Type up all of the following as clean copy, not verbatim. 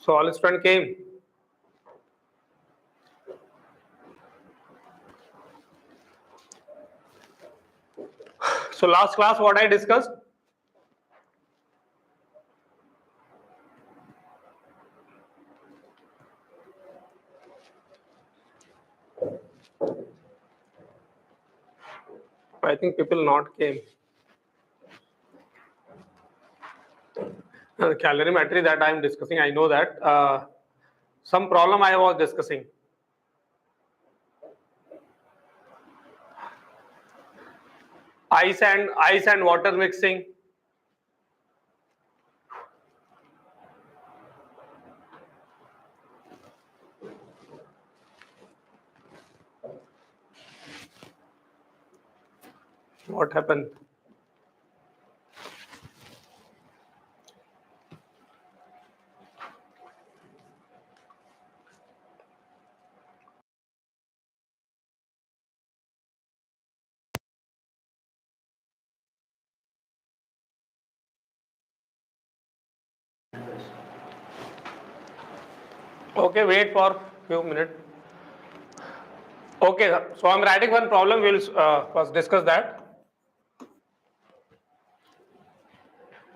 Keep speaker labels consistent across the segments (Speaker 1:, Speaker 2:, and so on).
Speaker 1: So all student came. So last class what I discussed? I think people not came. Calorimetry that I am discussing, I know that. Some problem I was discussing. Ice and water mixing. What happened? Okay, wait for few minutes. Okay, so I'm writing one problem. We'll first discuss that.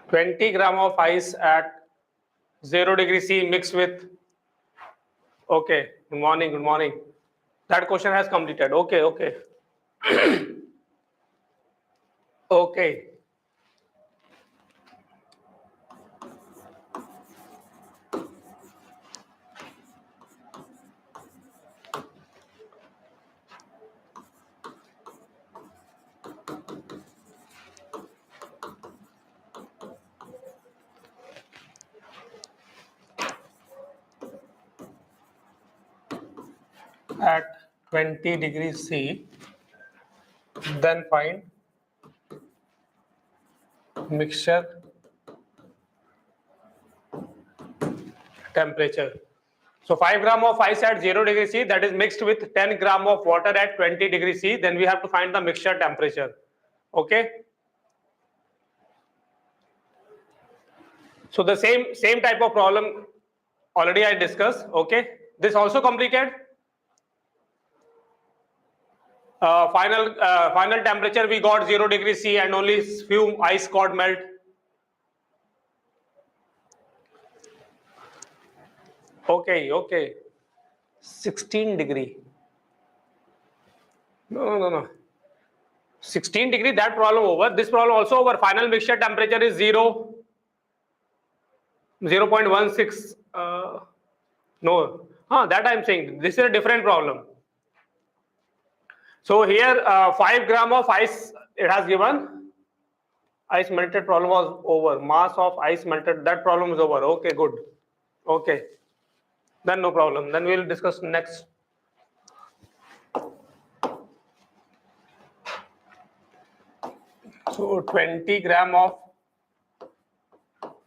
Speaker 1: 20 gram of ice at 0°C mixed with. Okay, good morning, good morning. That question has completed. Okay, okay. Okay. At 20°C, then find mixture temperature. So 5 gram of ice at 0°C, that is mixed with 10 gram of water at 20°C. Then we have to find the mixture temperature. Okay. So the same type of problem already I discussed. Okay. This also completed. Final temperature we got 0°C and only few ice got melt. Okay, okay. 16 degree. No. 16 degree, that problem over. This problem also over. Final mixture temperature is 0.16. No, that I am saying. This is a different problem. So here 5 gram of ice it has given. Ice melted problem was over. Mass of ice melted, that problem is over. Okay, good. Okay. Then no problem. Then we will discuss next. So 20 gram of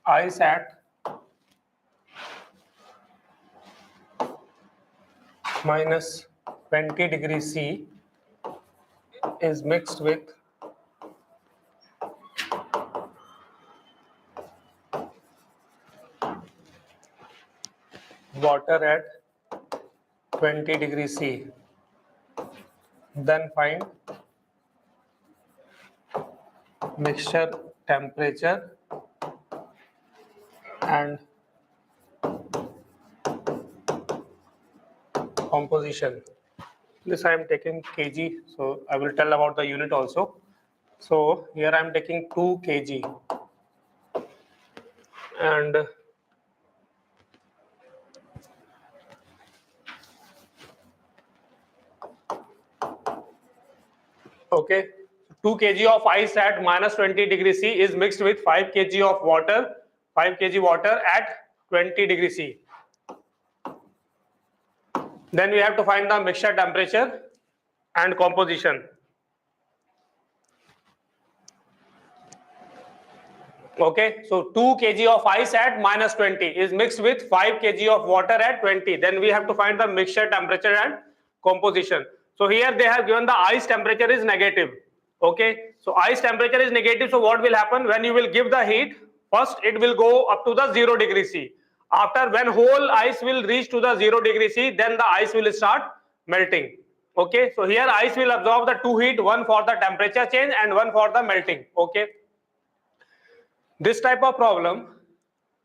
Speaker 1: ice at minus 20°C is mixed with water at 20°C. Then find mixture temperature and composition. This I am taking kg, so I will tell about the unit also. So here I am taking 2 kg and okay, 2 kg of ice at minus 20°C is mixed with 5 kg of water, 5 kg water at 20°C. Then we have to find the mixture temperature and composition. Okay, so 2 kg of ice at minus 20 is mixed with 5 kg of water at 20. Then we have to find the mixture temperature and composition. So here they have given the ice temperature is negative. Okay, so ice temperature is negative. So what will happen when you will give the heat? First, it will go up to the 0°C. After when whole ice will reach to the 0 degree C, then the ice will start melting. Okay, so here ice will absorb the two heat, one for the temperature change and one for the melting. Okay, this type of problem,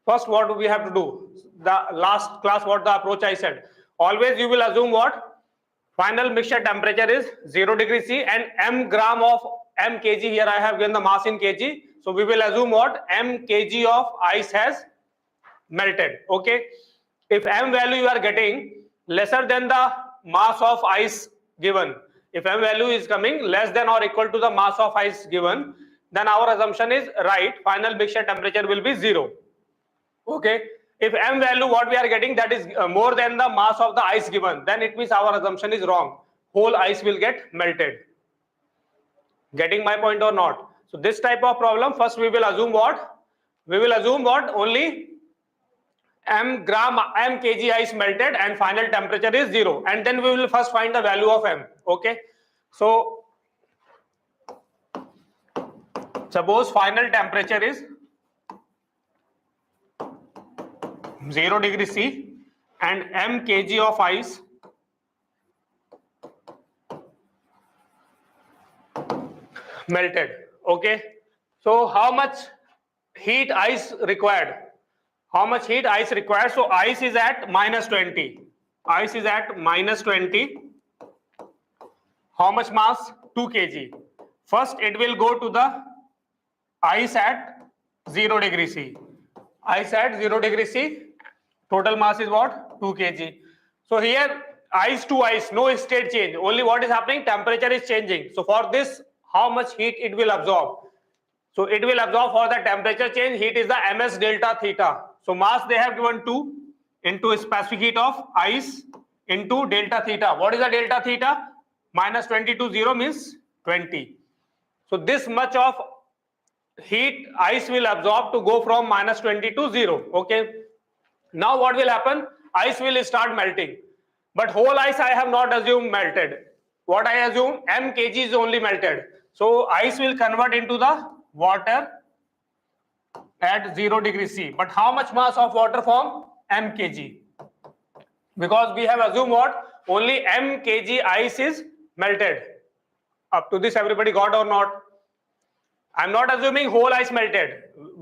Speaker 1: first what do we have to do? The last class what the approach I said, always you will assume what? Final mixture temperature is 0 degree C and m gram of m kg, here I have given the mass in kg, so we will assume what? M kg of ice has melted. Okay, if m value you are getting lesser than the mass of ice given, if m value is coming less than or equal to the mass of ice given, then our assumption is right, final mixture temperature will be 0. Okay, if m value what we are getting that is more than the mass of the ice given, then it means our assumption is wrong, whole ice will get melted. Getting my point or not? So this type of problem, first we will assume what? We will assume what? Only m kg ice melted and final temperature is 0, and then we will first find the value of m. Okay, so suppose final temperature is 0 degree C and m kg of ice melted. Okay, so how much heat ice required? How much heat ice required? So ice is at -20. Ice is at -20. How much mass? 2 kg. First it will go to the ice at 0 degree C. Ice at 0 degree C. Total mass is what? 2 kg. So here ice to ice, no state change. Only what is happening? Temperature is changing. So for this, how much heat it will absorb? So it will absorb for the temperature change. Heat is the ms delta theta. So mass they have given 2 into specific heat of ice into delta theta. What is the delta theta? -20 to 0 means 20. So this much of heat ice will absorb to go from -20 to 0. Okay. Now what will happen? Ice will start melting. But whole ice I have not assumed melted. What I assume? M kg is only melted. So ice will convert into the water at 0 degree C. But how much mass of water form? M kg. Because we have assumed what? Only M kg ice is melted. Up to this everybody got or not? I'm not assuming whole ice melted.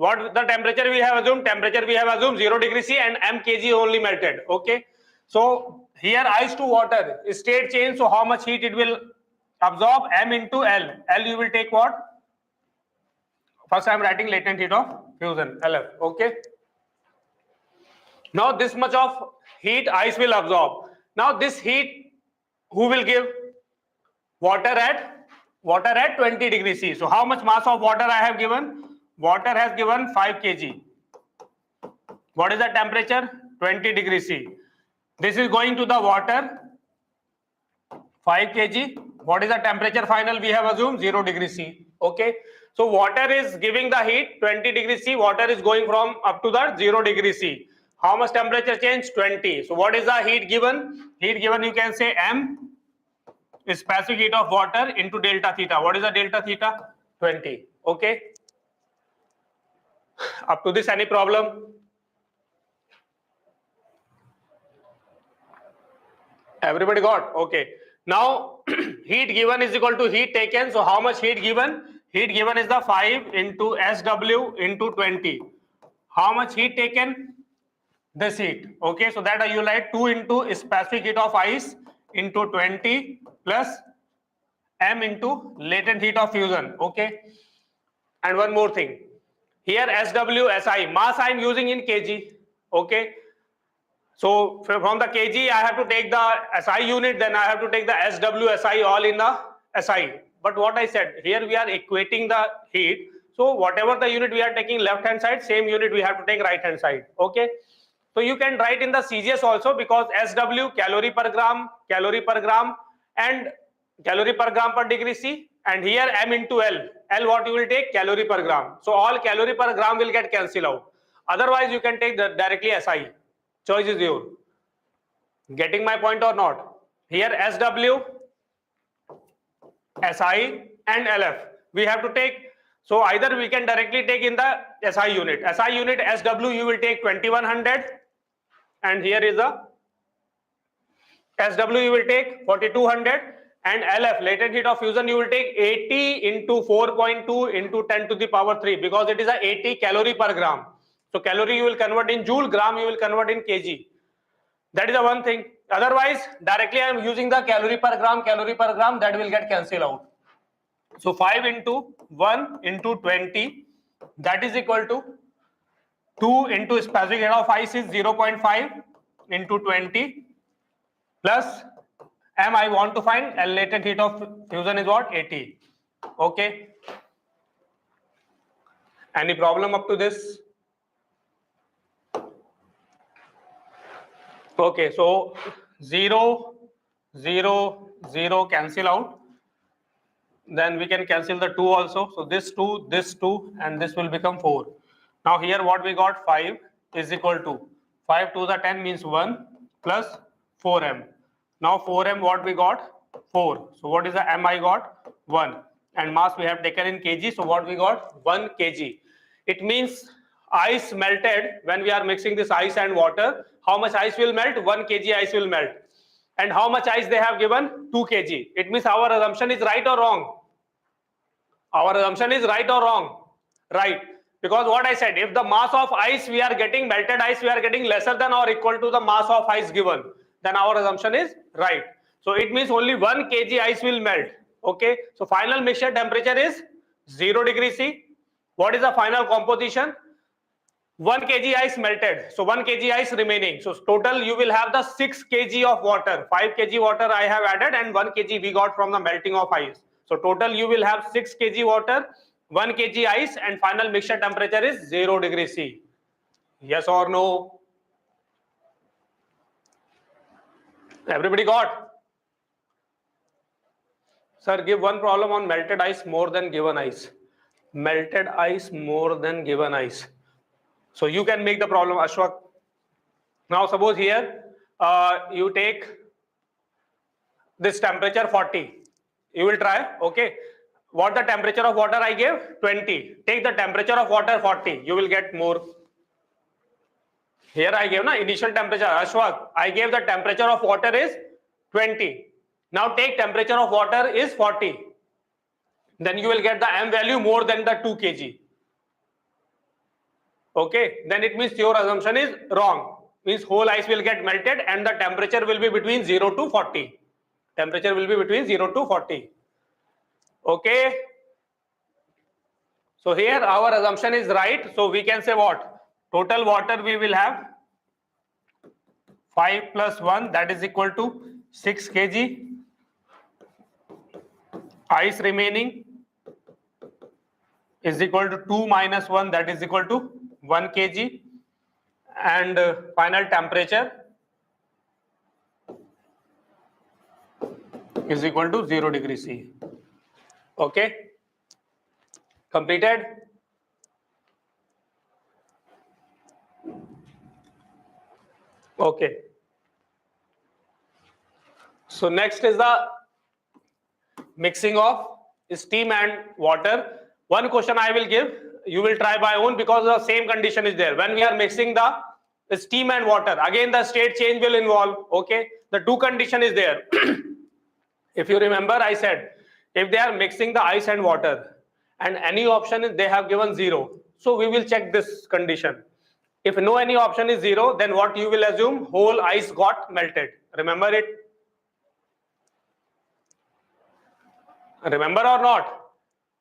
Speaker 1: What the temperature we have assumed? Temperature we have assumed 0 degree C and m kg only melted. Okay. So here ice to water, state change. So how much heat it will absorb? M into L. L you will take what? First I am writing latent heat of fusion, LF. Okay. Now this much of heat ice will absorb. Now this heat who will give? Water at 20 degree C. So how much mass of water I have given? Water has given 5 kg. What is the temperature? 20 degree C. This is going to the water 5 kg. What is the temperature final? We have assumed 0 degree C. Okay. So water is giving the heat 20 degree C. Water is going from up to the 0 degree C. How much temperature change? 20. So what is the heat given? Heat given you can say M specific heat of water into delta theta. What is the delta theta? 20. Okay. Up to this any problem? Everybody got? Okay. Now heat given is equal to heat taken. So how much heat given? Heat given is the 5 into SW into 20. How much heat taken? This heat. Okay. So that you write 2 into specific heat of ice into 20 plus M into latent heat of fusion. Okay. And one more thing. Here SW, SI, mass I am using in kg. Okay. So from the kg I have to take the SI unit, then I have to take the SW, SI all in the SI. But what I said, here we are equating the heat. So whatever the unit we are taking left hand side, same unit we have to take right hand side. Okay. So you can write in the CGS also, because SW calorie per gram and calorie per gram per degree C, and here M into L. L what you will take? Calorie per gram. So all calorie per gram will get cancelled out. Otherwise you can take directly SI. Choice is yours. Getting my point or not? Here SW, SI and LF we have to take. So either we can directly take in the SI unit. SI unit SW you will take 2100 and here is a SW you will take 4200, and LF, latent heat of fusion, you will take 80 into 4.2 into 10 to the power 3, because it is a 80 calorie per gram. So calorie you will convert in joule, gram you will convert in kg. That is the one thing. Otherwise, directly I am using the calorie per gram, that will get cancelled out. So 5 into 1 into 20, that is equal to 2 into specific heat of ice is 0.5 into 20 plus M I want to find, and latent heat of fusion is what? 80. Okay. Any problem up to this? Okay, so 0, 0, 0 cancel out. Then we can cancel the 2 also. So this 2, and this will become 4. Now here what we got, 5 is equal to 5 to the 10 means 1 plus 4m. Now 4m what we got? 4. So what is the m I got? 1. And mass we have taken in kg. So what we got? 1 kg. It means ice melted when we are mixing this ice and water. How much ice will melt? 1 kg ice will melt. And how much ice they have given? 2 kg. It means our assumption is right or wrong? Our assumption is right or wrong? Right. Because what I said, if the mass of ice we are getting, melted ice we are getting lesser than or equal to the mass of ice given, then our assumption is right. So it means only 1 kg ice will melt. Okay. So final mixture temperature is 0 degrees C. What is the final composition? 1 kg ice melted. So 1 kg ice remaining. So total you will have the 6 kg of water. 5 kg water I have added and 1 kg we got from the melting of ice. So total you will have 6 kg water, 1 kg ice, and final mixture temperature is 0 degrees C. Yes or no? Everybody got? Sir, give one problem on melted ice more than given ice. Melted ice more than given ice. So you can make the problem, Ashwak. Now suppose here you take this temperature 40. You will try, okay. What the temperature of water I gave? 20. Take the temperature of water 40. You will get more. Here I gave initial temperature. Ashwak, I gave the temperature of water is 20. Now take temperature of water is 40. Then you will get the M value more than the 2 kg. Okay. Then it means your assumption is wrong. Means whole ice will get melted and the temperature will be between 0 to 40. Temperature will be between 0 to 40. Okay. So here our assumption is right. So we can say what? Total water we will have 5 plus 1, that is equal to 6 kg. Ice remaining is equal to 2 minus 1, that is equal to 1 kg. And final temperature is equal to 0 degrees C. Okay. Completed? Okay. So next is the mixing of steam and water. One question I will give, you will try by own because the same condition is there. When we are mixing the steam and water, again the state change will involve. Okay. The two condition is there. If you remember, I said, if they are mixing the ice and water and any option is they have given 0. So we will check this condition. If no any option is 0, then what you will assume? Whole ice got melted. Remember it? Remember or not?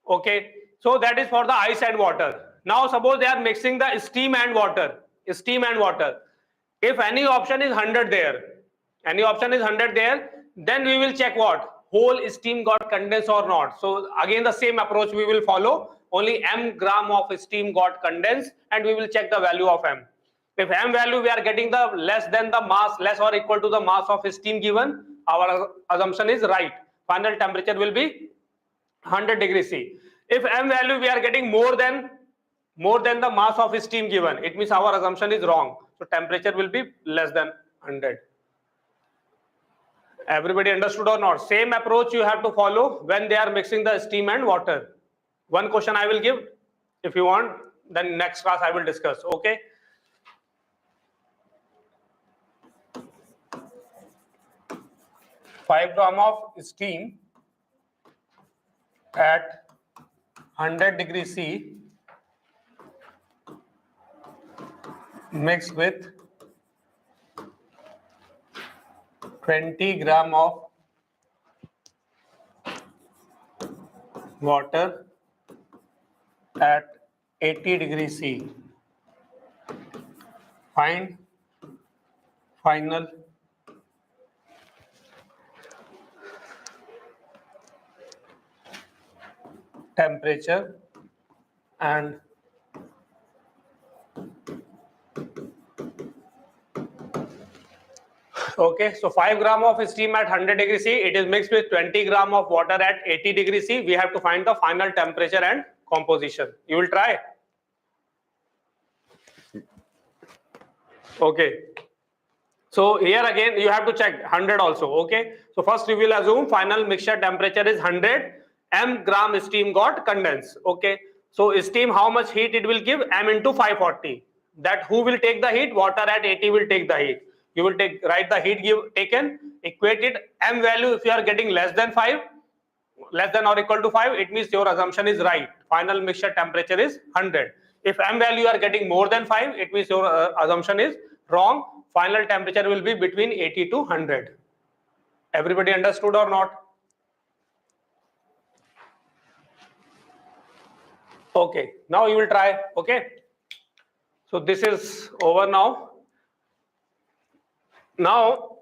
Speaker 1: Okay. So that is for the ice and water. Now suppose they are mixing the steam and water. Steam and water. If any option is 100 there, any option is 100 there, then we will check what? Whole steam got condensed or not. So again the same approach we will follow. Only m gram of steam got condensed and we will check the value of m. If m value we are getting the less than the mass, less or equal to the mass of steam given, our assumption is right. Final temperature will be 100 degrees C. If m value we are getting more than the mass of steam given, it means our assumption is wrong. So temperature will be less than 100. Everybody understood or not? Same approach you have to follow when they are mixing the steam and water. One question I will give. If you want, then next class I will discuss. Okay. 5 gram of steam at 100 degrees C mixed with 20 gram of water at 80 degrees C. Find final temperature and okay, so 5 gram of steam at 100 degrees C, it is mixed with 20 gram of water at 80 degrees C. We have to find the final temperature and composition. You will try? Okay. So here again you have to check 100 also. Okay. So first we will assume final mixture temperature is 100 m gram steam got condensed. Okay. So steam, how much heat it will give? M into 540. That who will take the heat? Water at 80 will take the heat. You will write the heat taken, equate it, m value. If you are getting less than 5, less than or equal to 5, it means your assumption is right. Final mixture temperature is 100. If m value you are getting more than 5, it means your assumption is wrong. Final temperature will be between 80 to 100. Everybody understood or not? Okay, now you will try. Okay, so this is over now. Now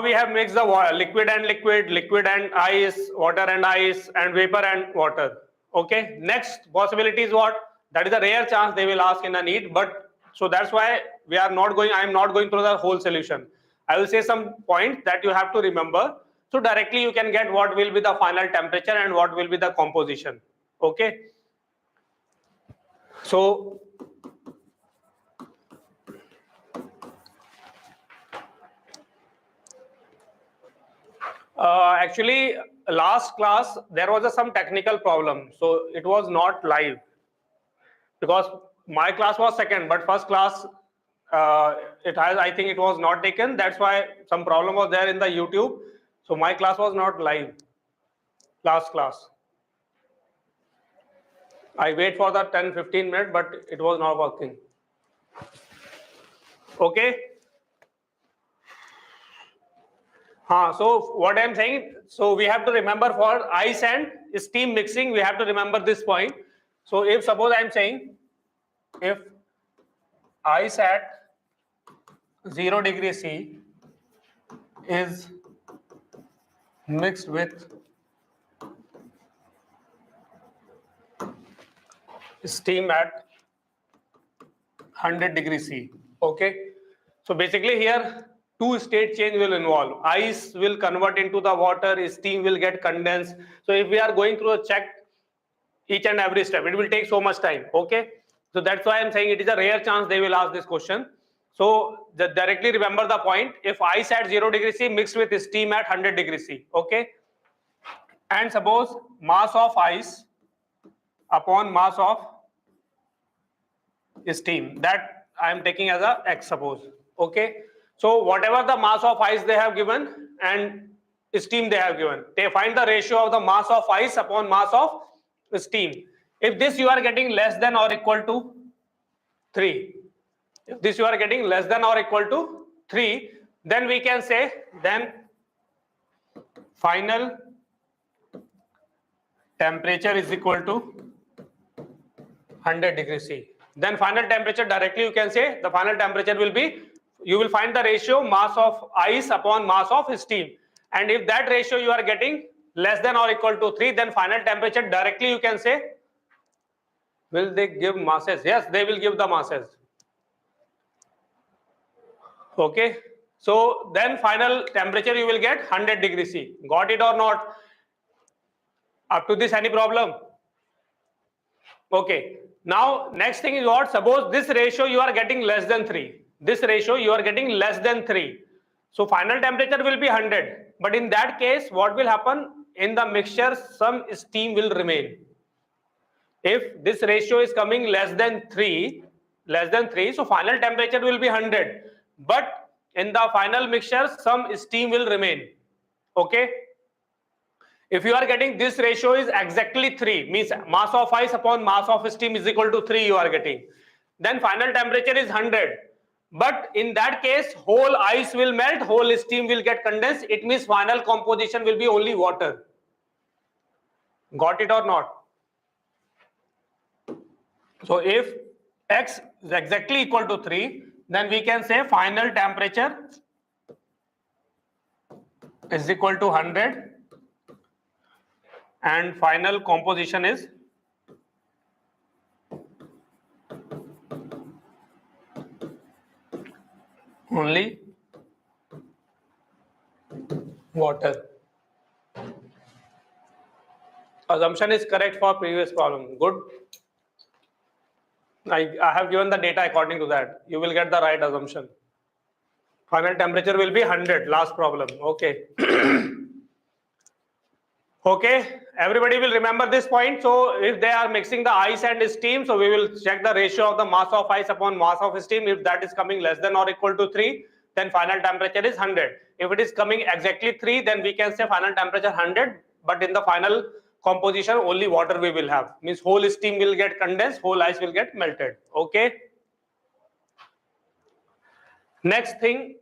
Speaker 1: we have mixed the liquid and liquid, liquid and ice, water and ice, and vapor and water. Okay, next possibility is what? That is a rare chance they will ask in a NEET, but so that's why we are not going, I am not going through the whole solution. I will say some points that you have to remember. So directly you can get what will be the final temperature and what will be the composition. Okay. So actually last class there was some technical problem, so it was not live because my class was second, but first class I think it was not taken. That's why some problem was there in the YouTube. So my class was not live last class. I wait for the 10-15 minutes, but it was not working. Okay. So what I'm saying, so we have to remember for ice and steam mixing, we have to remember this point. So if suppose I'm saying if ice at 0 degree C is mixed with steam at 100 degree C. Okay. So basically here two state change will involve. Ice will convert into the water, steam will get condensed. So if we are going through a check each and every step, it will take so much time. Okay. So that's why I'm saying it is a rare chance they will ask this question. So directly remember the point. If ice at 0 degree C mixed with steam at 100 degree C. Okay. And suppose mass of ice upon mass of steam, that I am taking as a x, suppose. Okay. So whatever the mass of ice they have given and steam they have given, they find the ratio of the mass of ice upon mass of steam. If this you are getting less than or equal to 3, if this you are getting less than or equal to 3, then we can say then final temperature is equal to 100 degrees C. Then final temperature directly you can say the final temperature will be, you will find the ratio mass of ice upon mass of steam, and if that ratio you are getting less than or equal to 3, then final temperature directly you can say, will they give masses? Yes, they will give the masses. Okay, so then final temperature you will get 100 degrees C. Got it or not? Up to this any problem? Okay, now next thing is what? Suppose this ratio you are getting less than 3. This ratio you are getting less than 3. So final temperature will be 100. But in that case, what will happen? In the mixture, some steam will remain. If this ratio is coming less than 3, so final temperature will be 100. But in the final mixture some steam will remain. Okay, if you are getting this ratio is exactly 3, means mass of ice upon mass of steam is equal to 3 you are getting, then final temperature is 100. But in that case whole ice will melt, whole steam will get condensed, it means final composition will be only water. Got it or not? So if x is exactly equal to 3, then we can say final temperature is equal to 100 and final composition is only water. Assumption is correct for previous problem. Good. I have given the data according to that. You will get the right assumption. Final temperature will be 100. Last problem. Okay. Okay. Everybody will remember this point. So if they are mixing the ice and steam, so we will check the ratio of the mass of ice upon mass of steam. If that is coming less than or equal to 3, then final temperature is 100. If it is coming exactly 3, then we can say final temperature 100. But in the final composition only water we will have, means whole steam will get condensed, whole ice will get melted. Okay, next thing,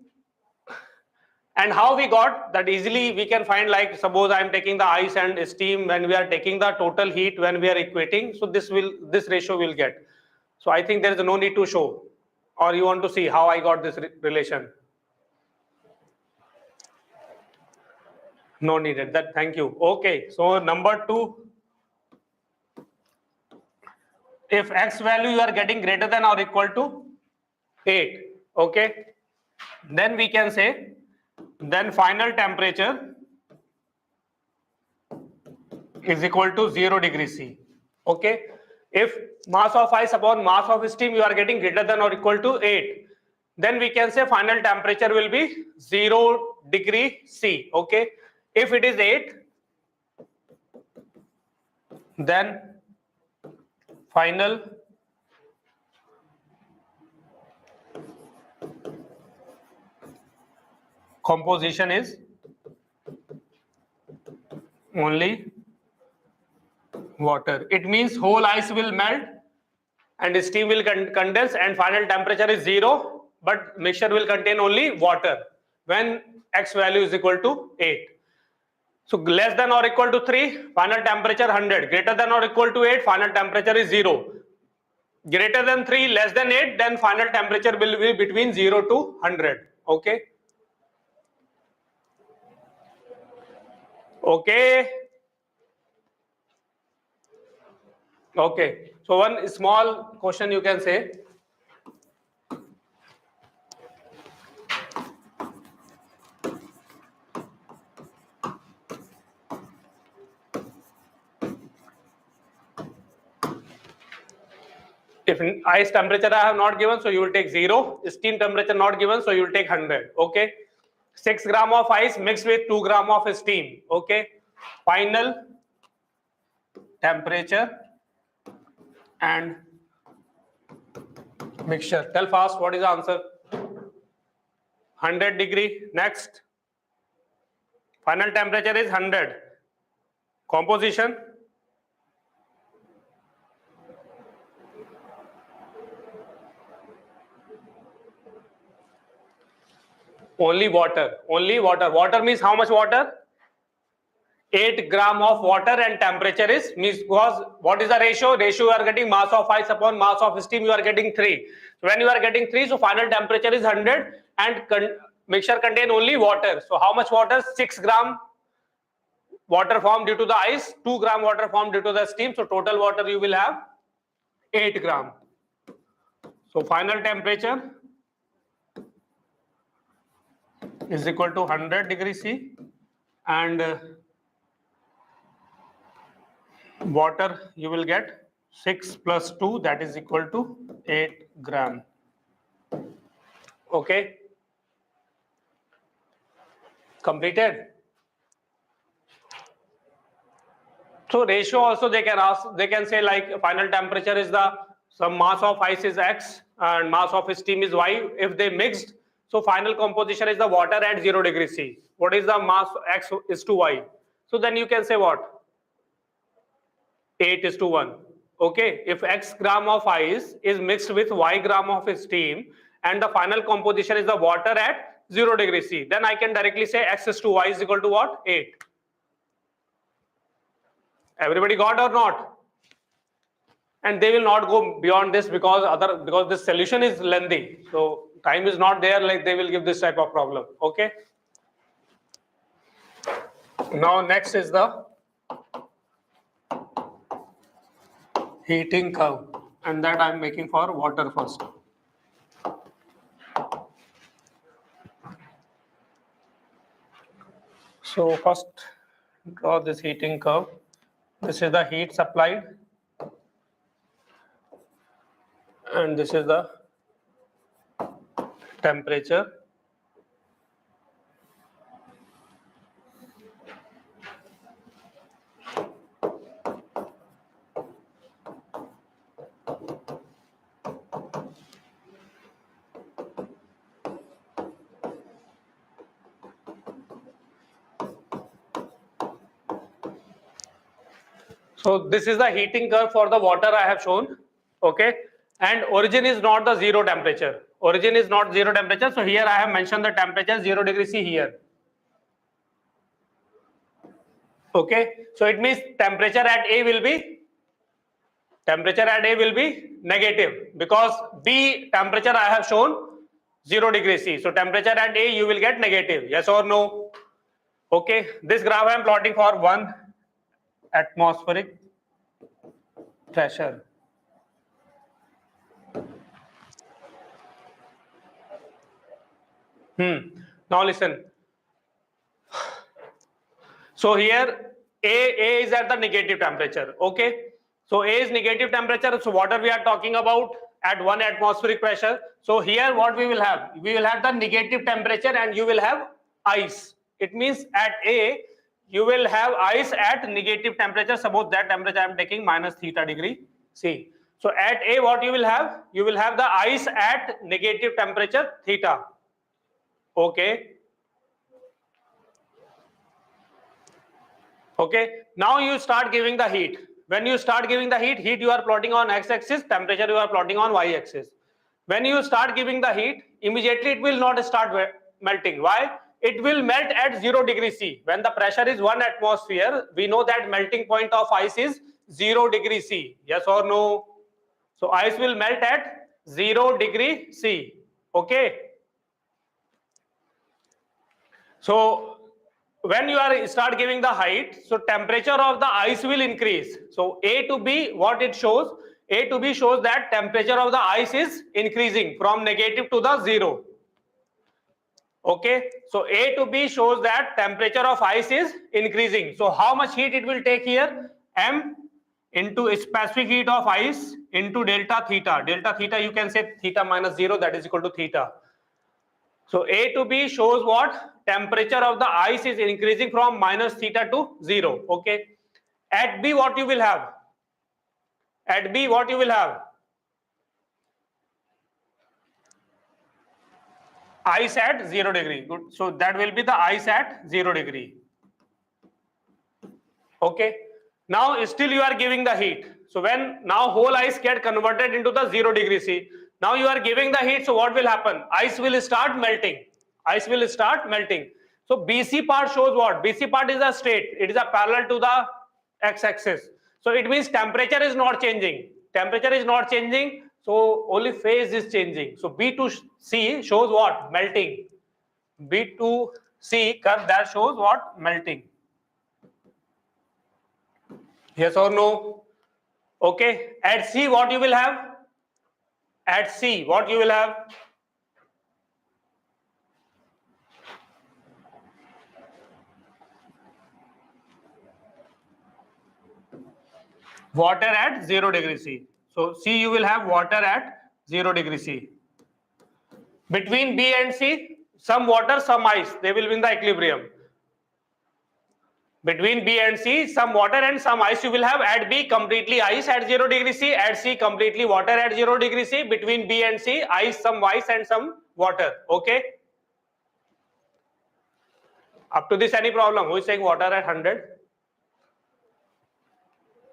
Speaker 1: and how we got that easily we can find, like suppose I am taking the ice and steam, when we are taking the total heat, when we are equating, so this ratio will get. So I think there is no need to show, or you want to see how I got this relation? No needed that, thank you. Okay, so number 2, if x value you are getting greater than or equal to 8, okay, then we can say then final temperature is equal to 0 degrees C. Okay, if mass of ice upon mass of steam you are getting greater than or equal to 8, then we can say final temperature will be 0 degree C. Okay, if it is 8, then final composition is only water. It means whole ice will melt and steam will condense and final temperature is 0, but mixture will contain only water when x value is equal to 8. So less than or equal to 3, final temperature 100. Greater than or equal to 8, final temperature is 0. Greater than 3, less than 8, then final temperature will be between 0 to 100. Okay. Okay. Okay. So one small question you can say. If ice temperature I have not given, so you will take 0. Steam temperature not given, so you will take 100. Okay. 6 gram of ice mixed with 2 gram of steam. Okay. Final temperature and mixture. Tell fast, what is the answer? 100 degree. Next. Final temperature is 100. Composition. Only water. Only water. Water means how much water? 8 gram of water, and temperature is, means, because what is the ratio? Ratio you are getting mass of ice upon mass of steam, you are getting 3. So when you are getting 3, so final temperature is 100 and mixture contain only water. So how much water? 6 gram water formed due to the ice, 2 gram water formed due to the steam. So total water you will have 8 gram. So final temperature is equal to 100 degrees C and water you will get 6 plus 2, that is equal to 8 gram. Okay. Completed. So ratio also they can ask, they can say like final temperature is the some mass of ice is X and mass of steam is Y. If they mixed, So final composition is the water at 0 degrees C. What is the mass X is to Y? So then you can say what? 8 is to 1. Okay, if X gram of ice is mixed with Y gram of steam and the final composition is the water at 0 degrees C, then I can directly say X is to Y is equal to what? 8. Everybody got or not? And they will not go beyond this because this solution is lengthy. So time is not there, like they will give this type of problem. Okay. Now next is the heating curve, and that I am making for water first. So first draw this heating curve. This is the heat supplied and this is the temperature. So this is the heating curve for the water I have shown. Okay, and origin is not the 0 temperature. Origin is not 0 temperature. So here I have mentioned the temperature 0 degrees C here. Okay, so it means temperature at A will be negative because B temperature I have shown 0 degrees C. So temperature at A you will get negative. Yes or no? Okay, this graph I am plotting for 1 atmospheric pressure. Now listen. So here A is at the negative temperature. Okay. So A is negative temperature. So what are we are talking about at 1 atmospheric pressure? So here what we will have? We will have the negative temperature and you will have ice. It means at A you will have ice at negative temperature. Suppose that temperature I am taking minus theta degree C. So at A what you will have? You will have the ice at negative temperature theta. Okay. Okay. Now you start giving the heat. When you start giving the heat you are plotting on x-axis, temperature you are plotting on y-axis. When you start giving the heat, immediately it will not start melting. Why? It will melt at 0 degrees C. When the pressure is 1 atmosphere, we know that melting point of ice is 0 degrees C. Yes or no? So ice will melt at 0 degree C. Okay. So when you are start giving the height, so temperature of the ice will increase. So A to B, what it shows? A to B shows that temperature of the ice is increasing from negative to the 0. Okay, so A to B shows that temperature of ice is increasing. So how much heat it will take here? M into specific heat of ice into delta theta. Delta theta you can say theta minus 0, that is equal to theta. So A to B shows what? Temperature of the ice is increasing from minus theta to 0. Okay. At B what you will have? At B what you will have? Ice at 0 degree. Good. So that will be the ice at 0 degree. Okay. Now still you are giving the heat. So when now whole ice get converted into the 0 degree C. Now you are giving the heat. So what will happen? Ice will start melting. Ice will start melting. So BC part shows what? BC part is a straight. It is a parallel to the x-axis. So it means temperature is not changing. Temperature is not changing. So only phase is changing. So B to C shows what? Melting. B to C curve that shows what? Melting. Yes or no? Okay. At C what you will have? At C what you will have? Water at 0 degrees C. So C you will have water at 0 degrees C. Between B and C, some water, some ice. They will be in the equilibrium. Between B and C, some water and some ice you will have. At B, completely ice at 0 degrees C. At C, completely water at 0 degrees C. Between B and C, ice, some and some water. Okay. Up to this, any problem? Who is saying water at 100?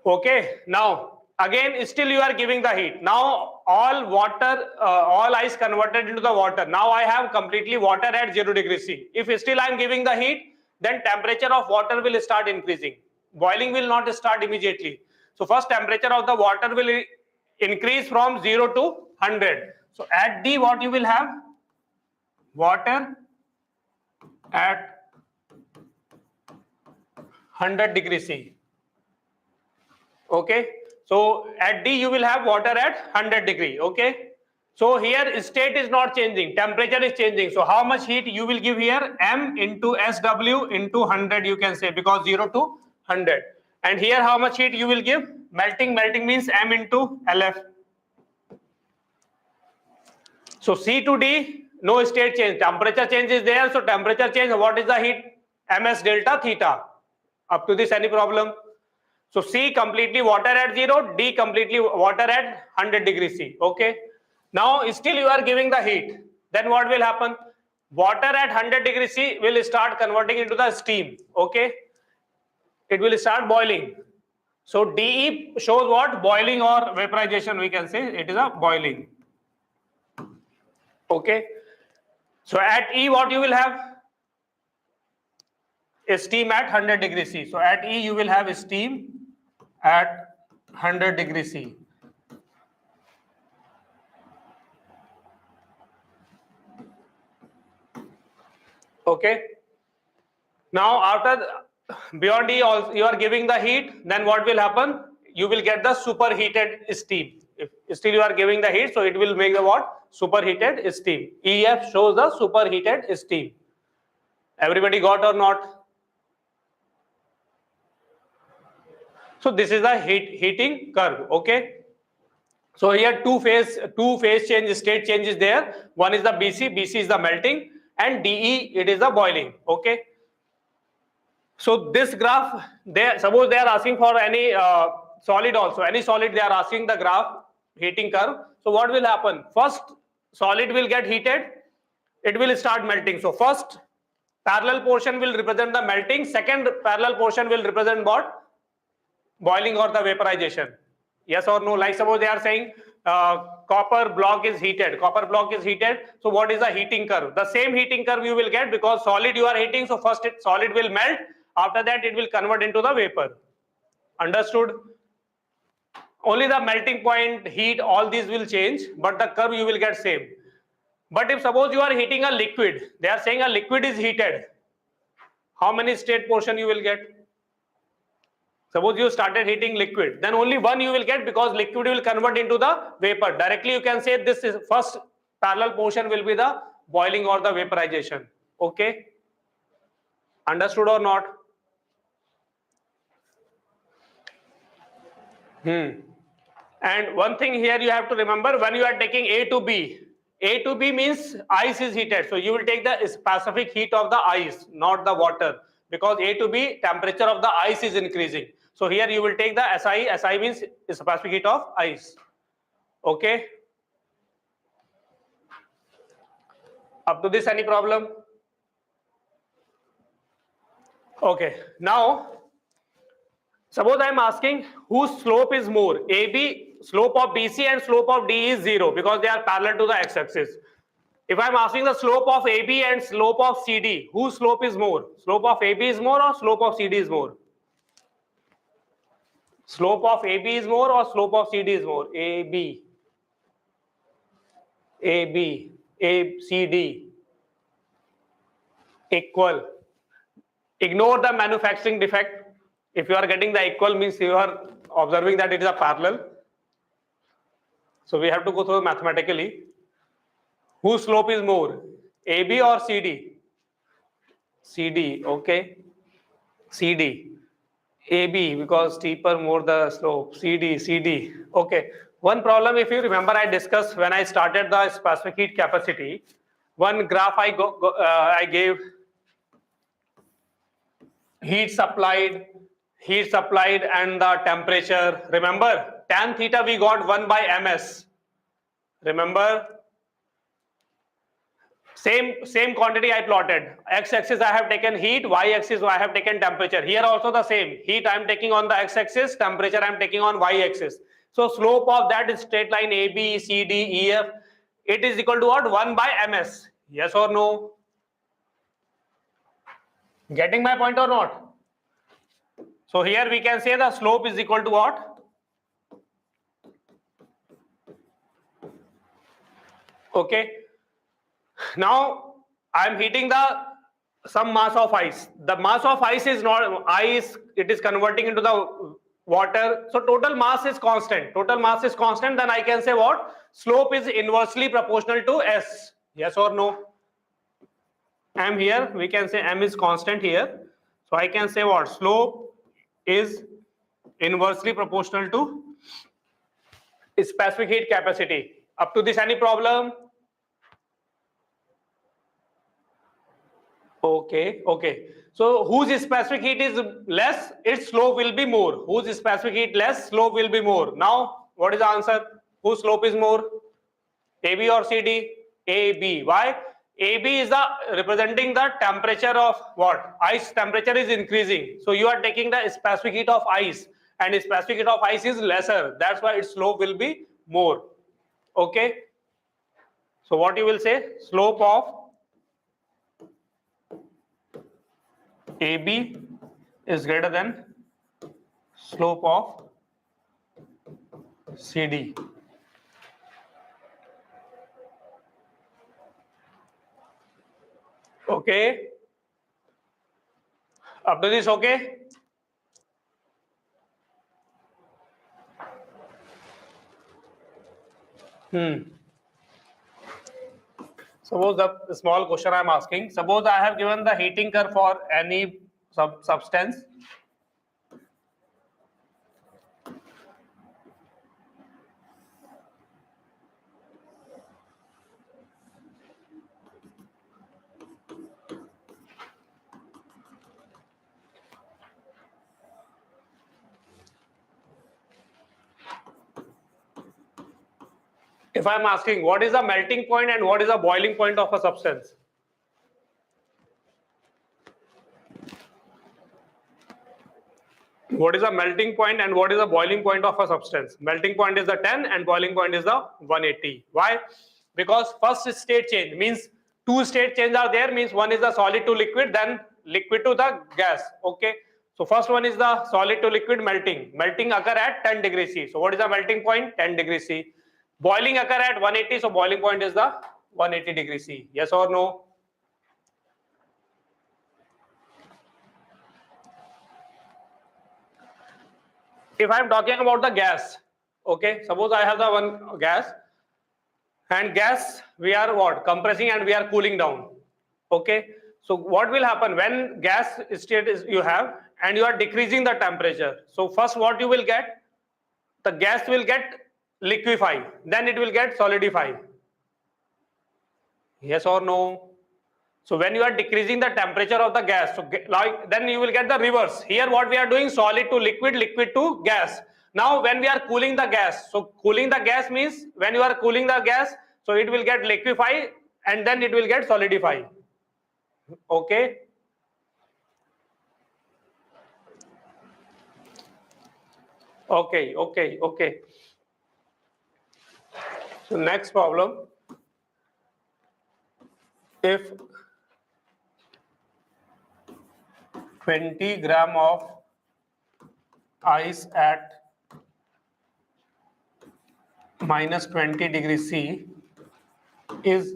Speaker 1: Okay, now again still you are giving the heat. Now all water, all ice converted into the water. Now I have completely water at 0 degrees C. If still I am giving the heat, then temperature of water will start increasing. Boiling will not start immediately. So first temperature of the water will increase from 0 to 100. So at D what you will have? Water at 100 degrees C. Okay, so at D you will have water at 100 degree. Okay, so here state is not changing, temperature is changing. So how much heat you will give here? M into SW into 100 you can say, because 0 to 100. And here how much heat you will give? Melting means M into LF. So C to D, no state change, temperature change is there. So temperature change, what is the heat? MS delta theta. Up to this, any problem? So C completely water at 0, D completely water at 100 degrees C. Okay. Now still you are giving the heat. Then what will happen? Water at 100 degrees C will start converting into the steam. Okay. It will start boiling. So DE shows what? Boiling or vaporization, we can say. It is a boiling. Okay. So at E what you will have? Steam at 100 degrees C. So at E you will have steam at 100 degrees C. Okay. Now after beyond E also you are giving the heat, then what will happen? You will get the superheated steam. If still you are giving the heat, so it will make the what? Superheated steam. EF shows the superheated steam. Everybody got or not? So this is the heating curve. Okay. So here two phase change, state change is there. One is the BC is the melting, and DE it is the boiling. Okay. So this graph, suppose they are asking for any solid also, any solid they are asking the graph heating curve. So what will happen? First solid will get heated, it will start melting. So first parallel portion will represent the melting, second parallel portion will represent what? Boiling or the vaporization. Yes or no? Like suppose they are saying copper block is heated. So what is the heating curve? The same heating curve you will get, because solid you are heating. So first solid will melt. After that it will convert into the vapor. Understood? Only the melting point, heat, all these will change, but the curve you will get same. But if suppose you are heating a liquid, they are saying a liquid is heated. How many state portion you will get? Suppose you started heating liquid, then only one you will get, because liquid will convert into the vapor. Directly you can say this is first parallel portion will be the boiling or the vaporization. Okay. Understood or not? And one thing here you have to remember, when you are taking A to B means ice is heated. So you will take the specific heat of the ice, not the water, because A to B temperature of the ice is increasing. So here you will take the SI means specific heat of ice. Okay. Up to this, any problem? Okay. Now suppose I am asking whose slope is more? AB, slope of BC and slope of D is 0, because they are parallel to the x-axis. If I am asking the slope of AB and slope of CD, whose slope is more? Slope of AB is more or slope of CD is more? Slope of AB is more or slope of CD is more? AB, CD equal. Ignore the manufacturing defect. If you are getting the equal, means you are observing that it is a parallel. So we have to go through mathematically. Whose slope is more? AB or CD? CD, okay. CD. AB, because steeper more the slope. CD. Okay. One problem, if you remember, I discussed when I started the specific heat capacity. One graph I gave. Heat supplied and the temperature. Remember, tan theta we got 1 by ms. Remember, Same quantity I plotted. X-axis I have taken heat, y-axis I have taken temperature. Here also the same. Heat I am taking on the x-axis, temperature I am taking on y-axis. So slope of that is straight line AB, CD, EF. It is equal to what? 1 by ms. Yes or no? Getting my point or not? So here we can say the slope is equal to what? Okay. Now I am heating some mass of ice. The mass of ice is not ice, it is converting into the water. So total mass is constant. Total mass is constant, then I can say what? Slope is inversely proportional to S. Yes or no? M here, we can say M is constant here. So I can say what? Slope is inversely proportional to specific heat capacity. Up to this, any problem? Okay. So whose specific heat is less, its slope will be more. Whose specific heat less, slope will be more. Now, what is the answer? Whose slope is more? AB or CD? AB. Why? AB is representing the temperature of what? Ice temperature is increasing. So you are taking the specific heat of ice, and the specific heat of ice is lesser. That's why its slope will be more. Okay. So what you will say? Slope of AB is greater than slope of CD. Okay. Up to this, okay? Suppose the small question I am asking. Suppose I have given the heating curve for any substance. If I am asking what is the melting point and what is the boiling point of a substance? What is the melting point and what is the boiling point of a substance? Melting point is the 10 and boiling point is the 180. Why? Because first state change means two state change are there, means one is the solid to liquid, then liquid to the gas. Okay. So first one is the solid to liquid melting. Melting occur at 10 degrees C. So what is the melting point? 10 degrees C. Boiling occur at 180. So boiling point is the 180 degrees C. Yes or no? If I am talking about the gas, okay, suppose I have the one gas, and gas we are what? Compressing and we are cooling down. Okay, so what will happen when gas state is you have and you are decreasing the temperature? So first what you will get? The gas will get liquefied, then it will get solidified. Yes or no? So when you are decreasing the temperature of the gas, so like then you will get the reverse. Here what we are doing, solid to liquid, liquid to gas. Now when we are cooling the gas, so cooling the gas means when you are cooling the gas, so it will get liquefied and then it will get solidified. Okay. Okay. So next problem. If 20 gram of ice at minus 20 degrees C is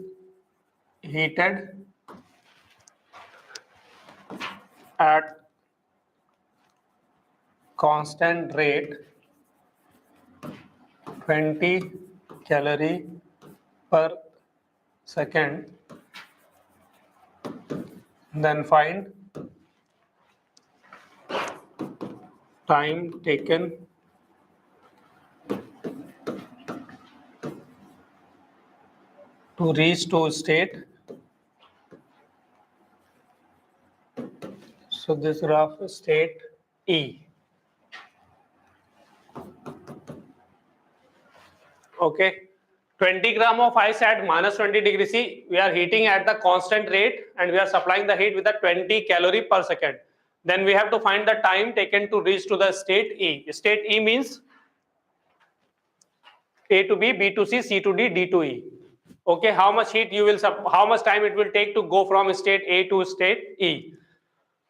Speaker 1: heated at constant rate 20 calorie per second, then find time taken to reach to state. So this graph is state E. Okay, 20 gram of ice at minus 20 degrees C. We are heating at the constant rate and we are supplying the heat with a 20 calorie per second. Then we have to find the time taken to reach to the state E. State E means A to B, B to C, C to D, D to E. Okay, how much heat you will, how much time it will take to go from state A to state E.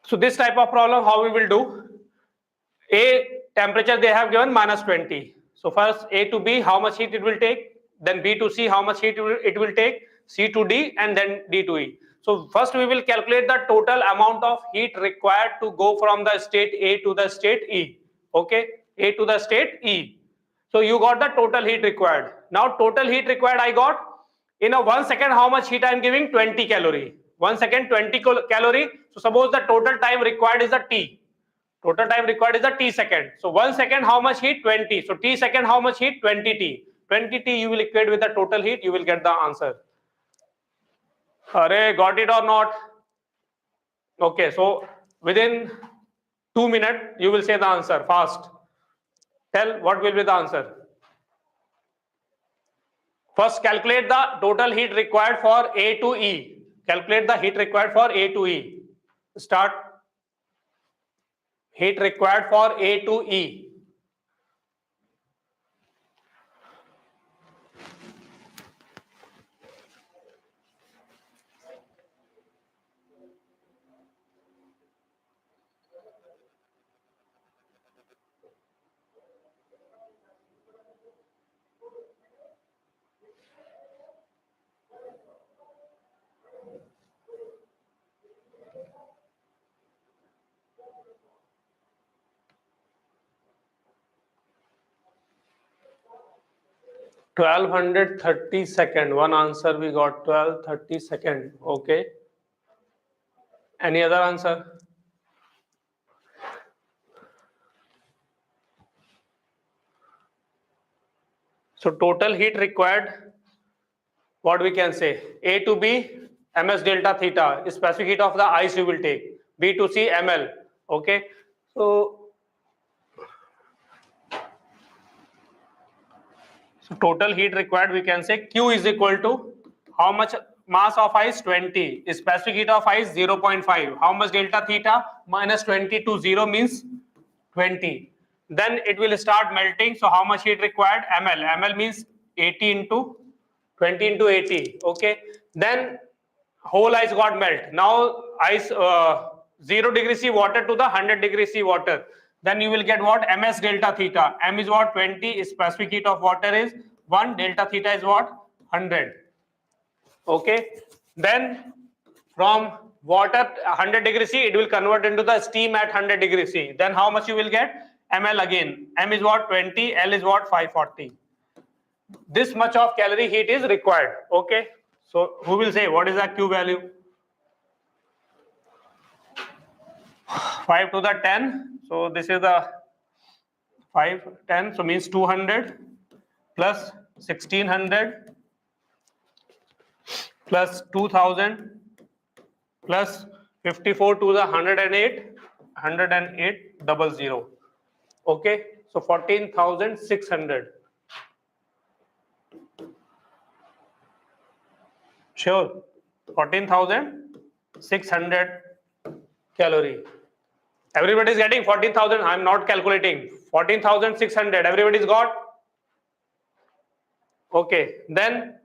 Speaker 1: So this type of problem, how we will do? A temperature they have given minus 20. So first A to B, how much heat it will take? Then B to C, how much heat it will take? C to D, and then D to E. So first we will calculate the total amount of heat required to go from the state A to the state E. Okay, A to the state E. So you got the total heat required. Now total heat required I got in a 1 second. How much heat I am giving? 20 calorie. 1 second 20 calorie. So suppose the total time required is a T. Total time required is a T second. So 1 second how much heat? 20. So T second how much heat? 20 T. 20 T you will equate with the total heat. You will get the answer. Array, got it or not? Okay, so within 2 minutes you will say the answer fast. Tell what will be the answer. First calculate the total heat required for A to E. Calculate the heat required for A to E. Start. Heat required for A to E. (1230 One answer we got 1230. Okay. Any other answer? So total heat required, what we can say? A to B, ms delta theta, specific heat of the ice you will take. B to C, ml. Okay. So total heat required we can say Q is equal to how much mass of ice? 20. Specific heat of ice 0.5. How much delta theta? Minus 20 to 0 means 20. Then it will start melting. So how much heat required? ml. ml means 80 into 20 into 80. Okay. Then whole ice got melt. Now ice 0 degree C water to the 100 degree C water. Then you will get what? Ms delta theta. M is what? 20. Specific heat of water is 1. Delta theta is what? 100. Okay. Then from water 100 degree C, it will convert into the steam at 100 degree C. Then how much you will get? ml again. M is what? 20. L is what? 540. This much of calorie heat is required. Okay. So who will say what is the Q value? 5 to the 10. So this is the 5, 10. So means 200 plus 1600 plus 2000 plus 54 to the 108, 108 Okay. So 14,600. Sure. 14,600 calorie. Everybody is getting 14,000. I am not calculating. 14,600. Everybody's got? Okay. Then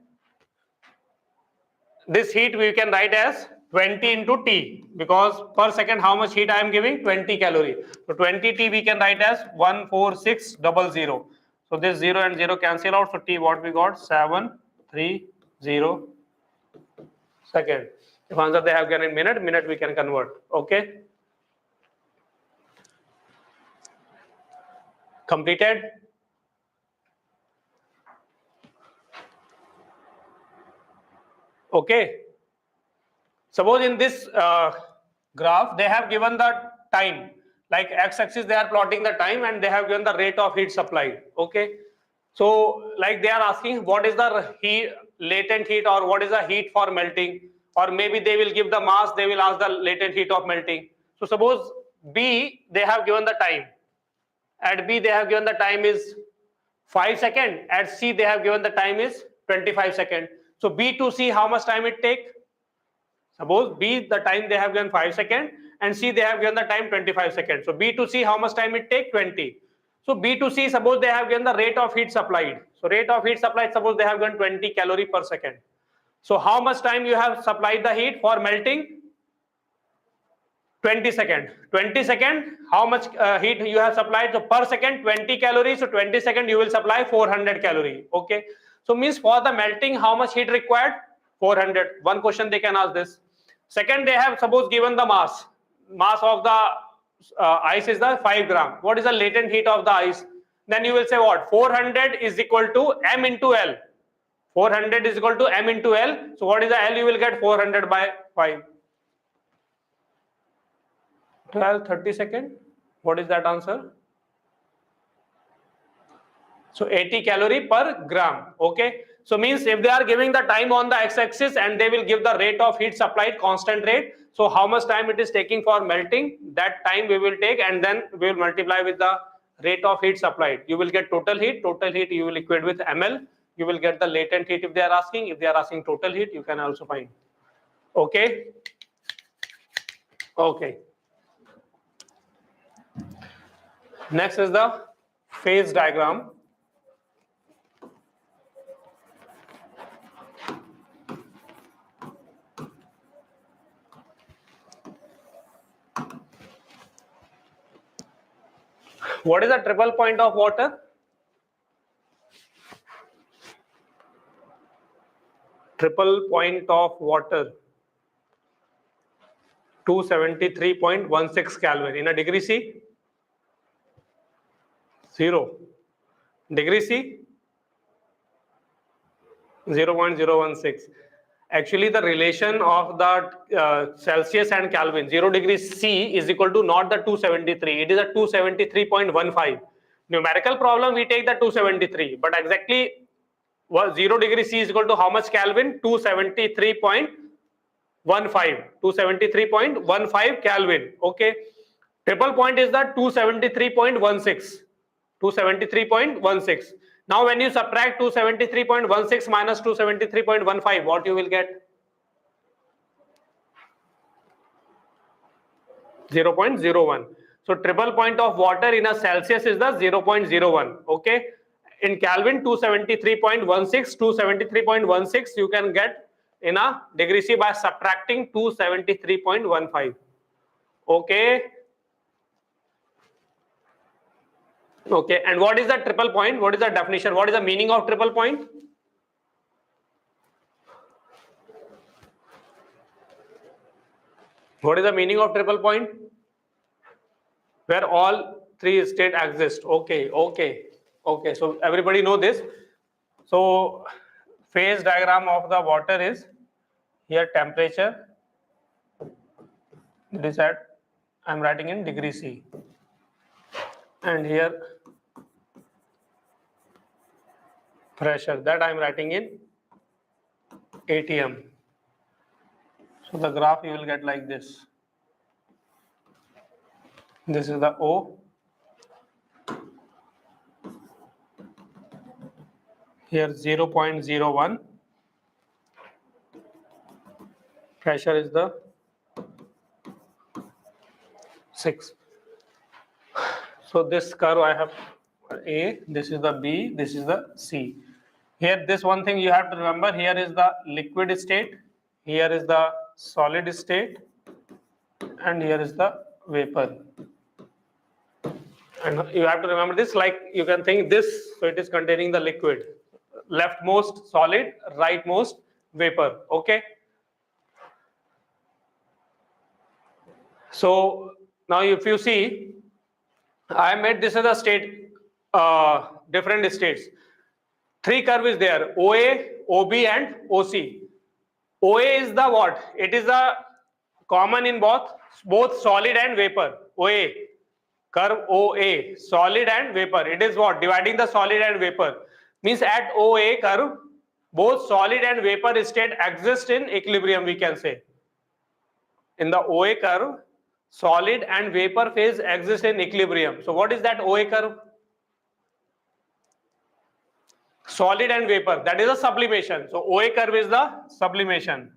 Speaker 1: this heat we can write as 20 into T, because per second how much heat I am giving? 20 calorie. So 20 T we can write as 14600. So this 0 and 0 cancel out. So T what we got? 730 second. If answer they have given in minute we can convert. Okay. Completed. Okay. Suppose in this graph they have given the time, like x-axis they are plotting the time and they have given the rate of heat supplied. Okay. So like they are asking what is the heat, latent heat, or what is the heat for melting, or maybe they will give the mass, they will ask the latent heat of melting. So suppose B they have given the time. At B they have given the time is 5 seconds. At C they have given the time is 25 seconds. So B to C, how much time it take? Suppose B, the time they have given 5 seconds, and C, they have given the time 25 seconds. So B to C, how much time it take? 20. So B to C, suppose they have given the rate of heat supplied. So rate of heat supplied, suppose they have given 20 calorie per second. So how much time you have supplied the heat for melting? 20 seconds. 20 seconds, how much heat you have supplied? So per second, 20 calories. So 20 seconds, you will supply 400 calorie. Okay. So means for the melting, how much heat required? 400. One question they can ask this. Second, they have suppose given the mass. Mass of the ice is the 5 gram. What is the latent heat of the ice? Then you will say what? 400 is equal to M into L. 400 is equal to M into L. So what is the L? You will get 400 by 5. 12, 30 seconds. What is that answer? So 80 calorie per gram. Okay. So means if they are giving the time on the x-axis and they will give the rate of heat supplied constant rate. So how much time it is taking for melting, that time we will take, and then we will multiply with the rate of heat supplied. You will get total heat. Total heat you will equate with ml. You will get the latent heat if they are asking. If they are asking total heat, you can also find. Okay. Okay. Next is the phase diagram. What is the triple point of water? Triple point of water. 273.16 Kelvin. In a degree C? 0. Degree C? 0.016. Actually, the relation of the Celsius and Kelvin, 0 degrees C is equal to not the 273. It is a 273.15. Numerical problem, we take the 273. But exactly, 0 degrees C is equal to how much Kelvin? 273.15. 273.15 Kelvin. Okay. Triple point is the 273.16. 273.16. Now when you subtract 273.16 minus 273.15, what you will get? 0.01. So triple point of water in a Celsius is the 0.01. Okay. In Kelvin, 273.16, 273.16 you can get in a degree C by subtracting 273.15. Okay. Okay, and what is the triple point? What is the definition? What is the meaning of triple point? What is the meaning of triple point? Where all three states exist. Okay, okay, okay. So everybody know this. So phase diagram of the water is here temperature. It is at, I'm writing in degree C. And here pressure, that I am writing in ATM. So the graph you will get like this. This is the O. Here 0.01. Pressure is the 6. So this curve I have A, this is the B, this is the C. Here this one thing you have to remember, here is the liquid state, here is the solid state, and here is the vapor. And you have to remember this, like you can think this, so it is containing the liquid. Leftmost solid, rightmost vapor. Okay. So now if you see, I made this as a state, different states. 3 curve is there, OA, OB and OC. OA is the what? It is the common in both solid and vapor. OA, curve OA, solid and vapor. It is what? Dividing the solid and vapor. Means at OA curve, both solid and vapor state exist in equilibrium, we can say. In the OA curve, solid and vapor phase exist in equilibrium. So what is that OA curve? solid and vapor, that is a sublimation. So OA curve is the sublimation.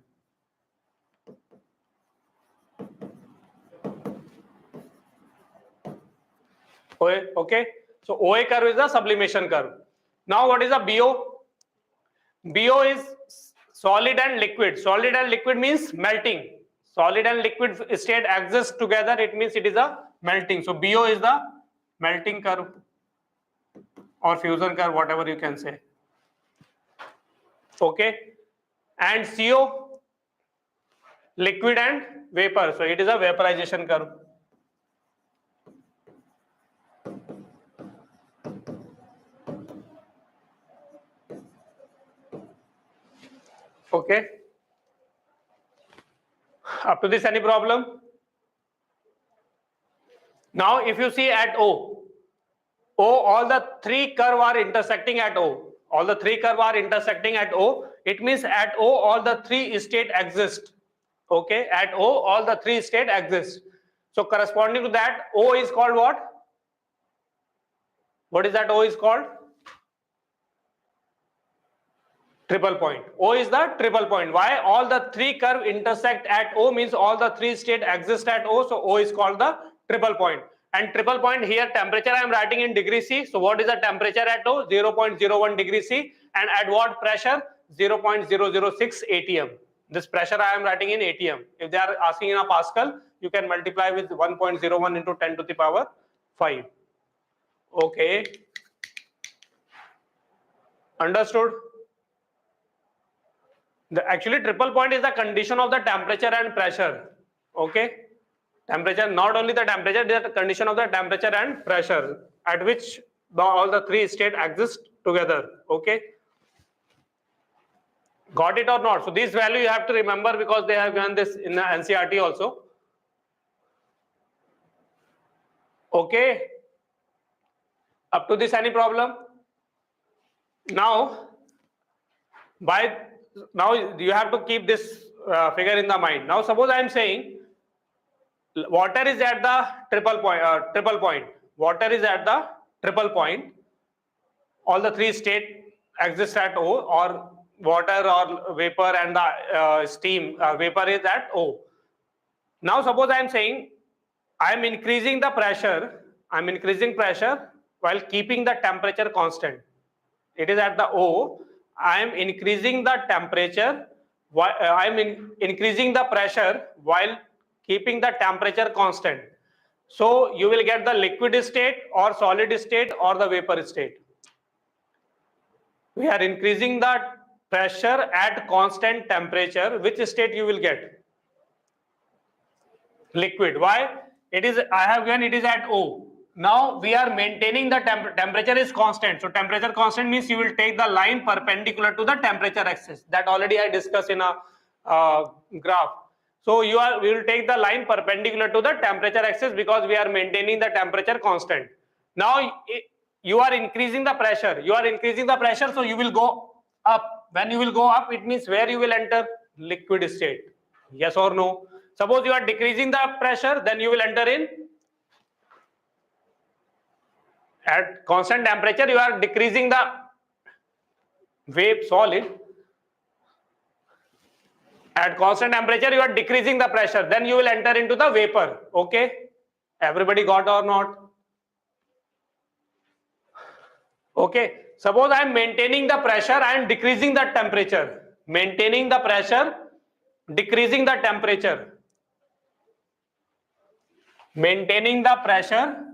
Speaker 1: Okay, so OA curve is the sublimation curve. Now what is the BO? BO is solid and liquid. Solid and liquid means melting. Solid and liquid state exist together, it means it is a melting. So BO is the melting curve or fusion curve, whatever you can say. Okay, and CO, liquid and vapor, so it is a vaporization curve. Okay, up to this any problem? Now if you see at O, all the three curves are intersecting at O. All the three curves are intersecting at O. It means at O all the three states exist. Okay, at O all the three states exist. So corresponding to that, O is called what? What is that O is called? Triple point. O is the triple point. Why? All the three curves intersect at O means all the three states exist at O. So O is called the triple point. And triple point here, temperature I am writing in degree C. So what is the temperature at O? 0.01 degree C. And at what pressure? 0.006 atm. This pressure I am writing in atm. If they are asking in a Pascal, you can multiply with 1.01 into 10 to the power 5. Okay. Understood? Actually, triple point is the condition of the temperature and pressure. Okay. Temperature, not only the temperature, the condition of the temperature and pressure at which all the three states exist together. Okay. Got it or not? So this value you have to remember because they have given this in the NCERT also. Okay. Up to this any problem? Now you have to keep this figure in the mind. Now suppose I am saying water is at the triple point. Water is at the triple point. All the three states exist at O, or water or vapor and the steam vapor is at O. Now suppose I am saying I am increasing the pressure. I am increasing pressure while keeping the temperature constant. It is at the O. I am increasing the temperature. I am increasing the pressure while keeping the temperature constant. So you will get the liquid state or solid state or the vapor state. We are increasing the pressure at constant temperature. Which state you will get? Liquid. Why? It is, I have given it is at O. Now we are maintaining the temperature is constant. So temperature constant means you will take the line perpendicular to the temperature axis. That already I discussed in a graph. So we will take the line perpendicular to the temperature axis because we are maintaining the temperature constant. Now you are increasing the pressure. You are increasing the pressure, so you will go up. When you will go up, it means where you will enter? Liquid state. Yes or no? Suppose you are decreasing the pressure, then you will enter in at constant temperature. You are decreasing the solid. At constant temperature, you are decreasing the pressure. Then you will enter into the vapor. Okay? Everybody got or not? Okay. Suppose I am maintaining the pressure, I am decreasing the temperature. Maintaining the pressure, decreasing the temperature. Maintaining the pressure,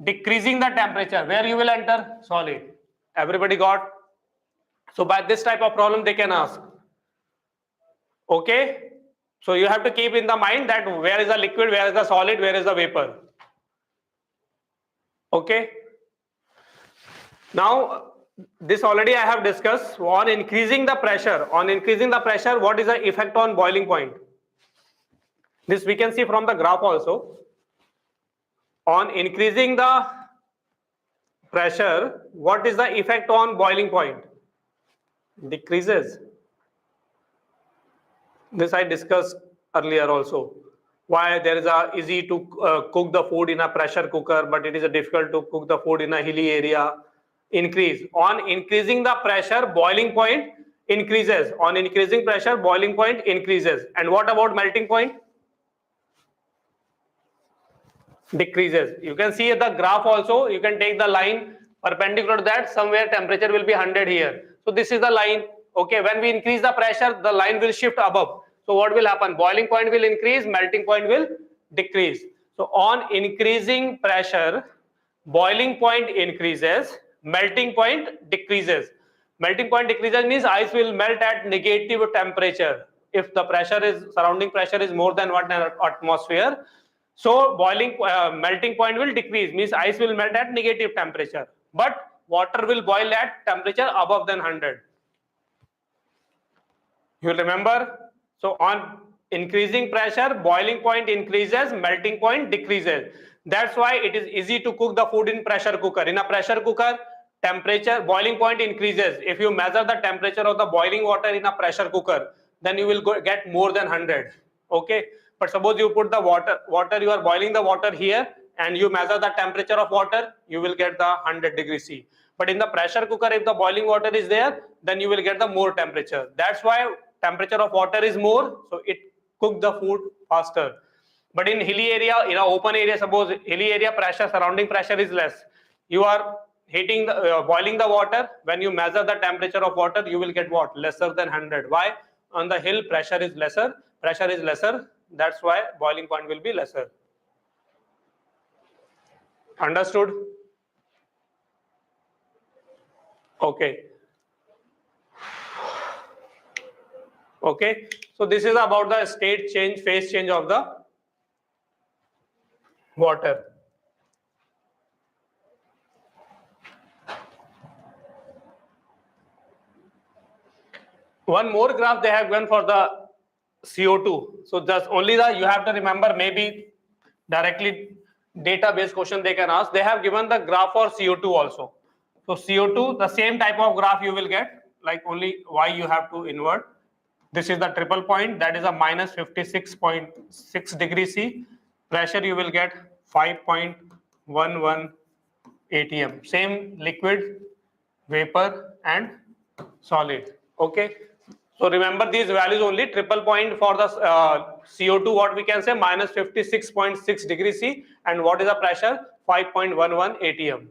Speaker 1: decreasing the temperature. Where you will enter? Solid. Everybody got? So by this type of problem they can ask. Okay, so you have to keep in the mind that where is the liquid, where is the solid, where is the vapor. Okay, now this already I have discussed. On increasing the pressure, what is the effect on boiling point? This we can see from the graph also. On increasing the pressure, what is the effect on boiling point? Decreases. This I discussed earlier also. Why there is a easy to cook the food in a pressure cooker, but it is difficult to cook the food in a hilly area. increase. On increasing the pressure, boiling point increases. On increasing pressure, boiling point increases. And what about melting point? Decreases. You can see the graph also. You can take the line perpendicular to that. Somewhere temperature will be 100 here. So this is the line. Okay, when we increase the pressure, the line will shift above. So what will happen? Boiling point will increase, melting point will decrease. So on increasing pressure, boiling point increases, melting point decreases. Melting point decreases means ice will melt at negative temperature. If the pressure is, surrounding pressure is more than 1 atmosphere, so melting point will decrease, means ice will melt at negative temperature, but water will boil at temperature above than 100. You remember? So on increasing pressure, boiling point increases, melting point decreases. That's why it is easy to cook the food in pressure cooker. In a pressure cooker, temperature, boiling point increases. If you measure the temperature of the boiling water in a pressure cooker, then you will get more than 100. Okay, but suppose you put the water, you are boiling the water here, and you measure the temperature of water, you will get the 100 degrees C. But in the pressure cooker, if the boiling water is there, then you will get the more temperature. That's why temperature of water is more, so it cook the food faster. But in hilly area, in an open area, suppose hilly area pressure, surrounding pressure is less, you are heating the boiling the water. When you measure the temperature of water, you will get what? Lesser than 100. Why? On the hill pressure is lesser, that's why boiling point will be lesser. Understood? Okay. Okay, so this is about the state change, phase change of the water. One more graph they have given for the CO2. So just only you have to remember, maybe directly database question they can ask. They have given the graph for CO2 also. So CO2, the same type of graph you will get, like only Y you have to invert. This is the triple point, that is a minus 56.6 degrees C. Pressure you will get 5.11 atm. Same liquid, vapor and solid. Okay. So remember these values only. Triple point for the CO2, what we can say, minus 56.6 degrees C. And what is the pressure? 5.11 atm.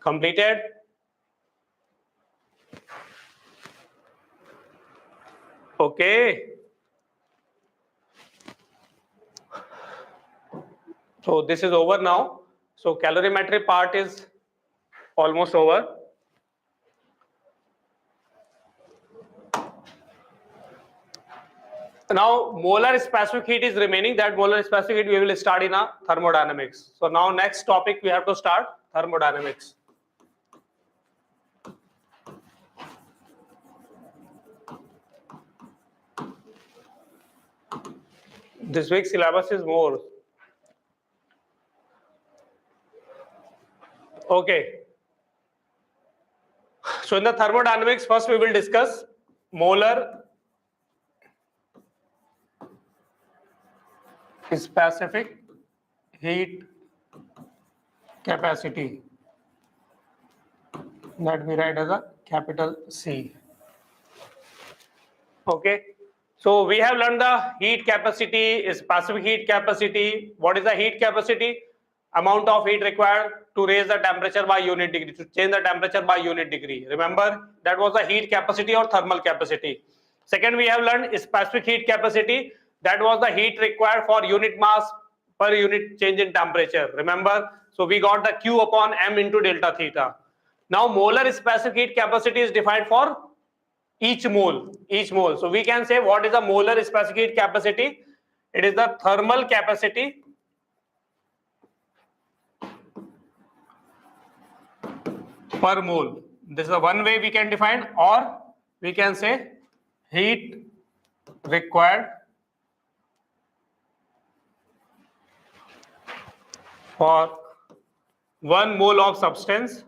Speaker 1: Completed? Okay. So this is over now. So calorimetry part is almost over. Now molar specific heat is remaining. That molar specific heat we will start in a thermodynamics. So now next topic we have to start thermodynamics. This week's syllabus is more. Okay. So in the thermodynamics, first we will discuss molar specific heat capacity, that we write as a capital C. Okay. So we have learned the heat capacity, specific heat capacity. What is the heat capacity? Amount of heat required to raise the temperature by unit degree, to change the temperature by unit degree. Remember, that was the heat capacity or thermal capacity. Second, we have learned specific heat capacity. That was the heat required for unit mass per unit change in temperature. Remember, so we got the Q upon M into delta theta. Now molar specific heat capacity is defined for each mole. So we can say, what is the molar specific heat capacity? It is the thermal capacity per mole. This is the one way we can define, or we can say heat required for 1 mole of substance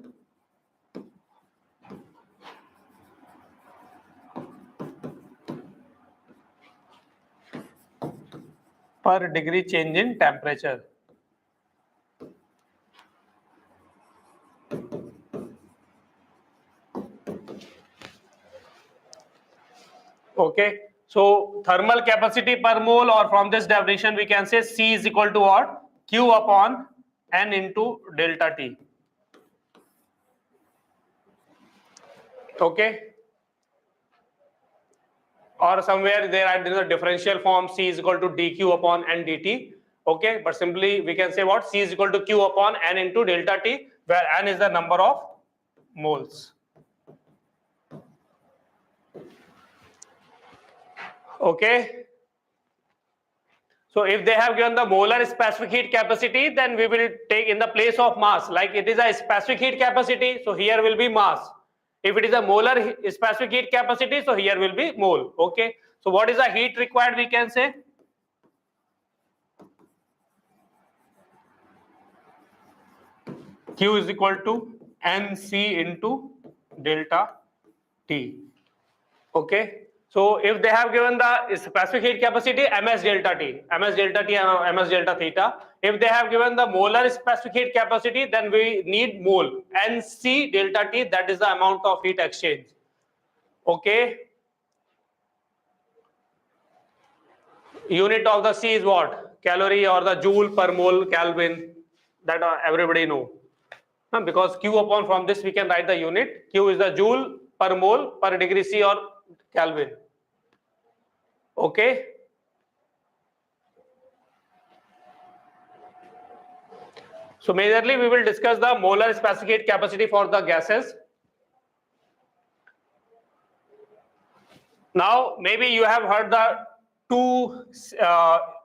Speaker 1: per degree change in temperature. Okay, so thermal capacity per mole, or from this definition we can say C is equal to what? Q upon N into delta T. Okay, or somewhere there is a differential form, C is equal to dQ upon N dt. Okay, but simply we can say what? C is equal to Q upon N into delta T, where N is the number of moles. Okay, so if they have given the molar specific heat capacity, then we will take in the place of mass, like it is a specific heat capacity, so here will be mass. If it is a molar specific heat capacity, so here will be mole. Okay, so what is the heat required, we can say? Q is equal to NC into delta T. Okay, so if they have given the specific heat capacity, ms delta T and ms delta theta. If they have given the molar specific heat capacity, then we need mole, NC delta T, that is the amount of heat exchange. Okay, unit of the C is what? Calorie, or the joule per mole Kelvin, that everybody know. Because Q upon, from this we can write the unit. Q is the joule per mole per degree C or Kelvin. Okay, so majorly we will discuss the molar specific heat capacity for the gases. Now maybe you have heard the two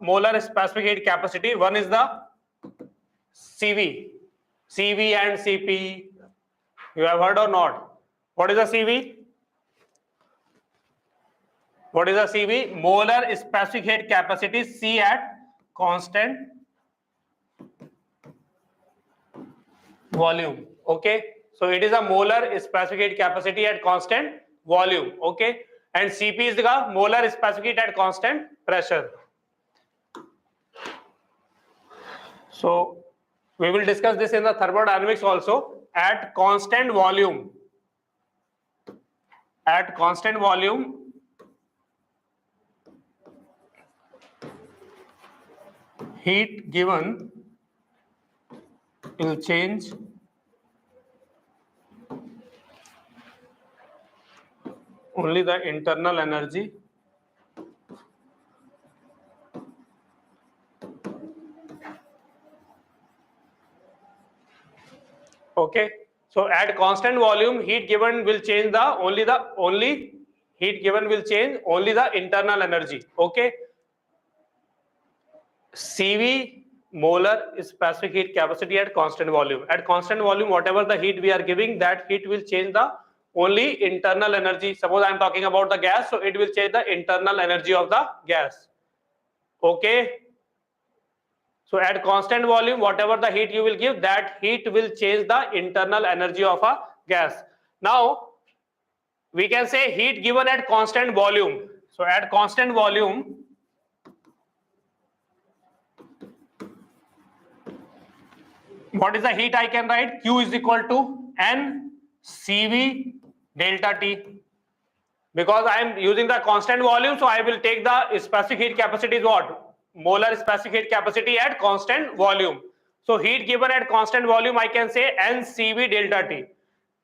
Speaker 1: molar specific heat capacity. One is the CV, CV and CP. You have heard or not? What is the CV? What is the CV? Molar specific heat capacity, C at constant volume. Okay, so it is a molar specific heat capacity at constant volume. Okay, and Cp is the molar specific heat at constant pressure. So we will discuss this in the thermodynamics also. At constant volume, heat given will change only the internal energy Okay, so at constant volume, heat given will change the only heat given will change only the internal energy. Okay, CV molar specific heat capacity at constant volume. At constant volume, whatever the heat we are giving, that heat will change the only internal energy. Suppose I am talking about the gas, so it will change the internal energy of the gas. Okay. So at constant volume, whatever the heat you will give, that heat will change the internal energy of a gas. Now, we can say heat given at constant volume. So at constant volume, what is the heat I can write? Q is equal to N CV delta T. Because I am using the constant volume, so I will take the specific heat capacity is what? Molar specific heat capacity at constant volume. So heat given at constant volume, I can say NCV delta T.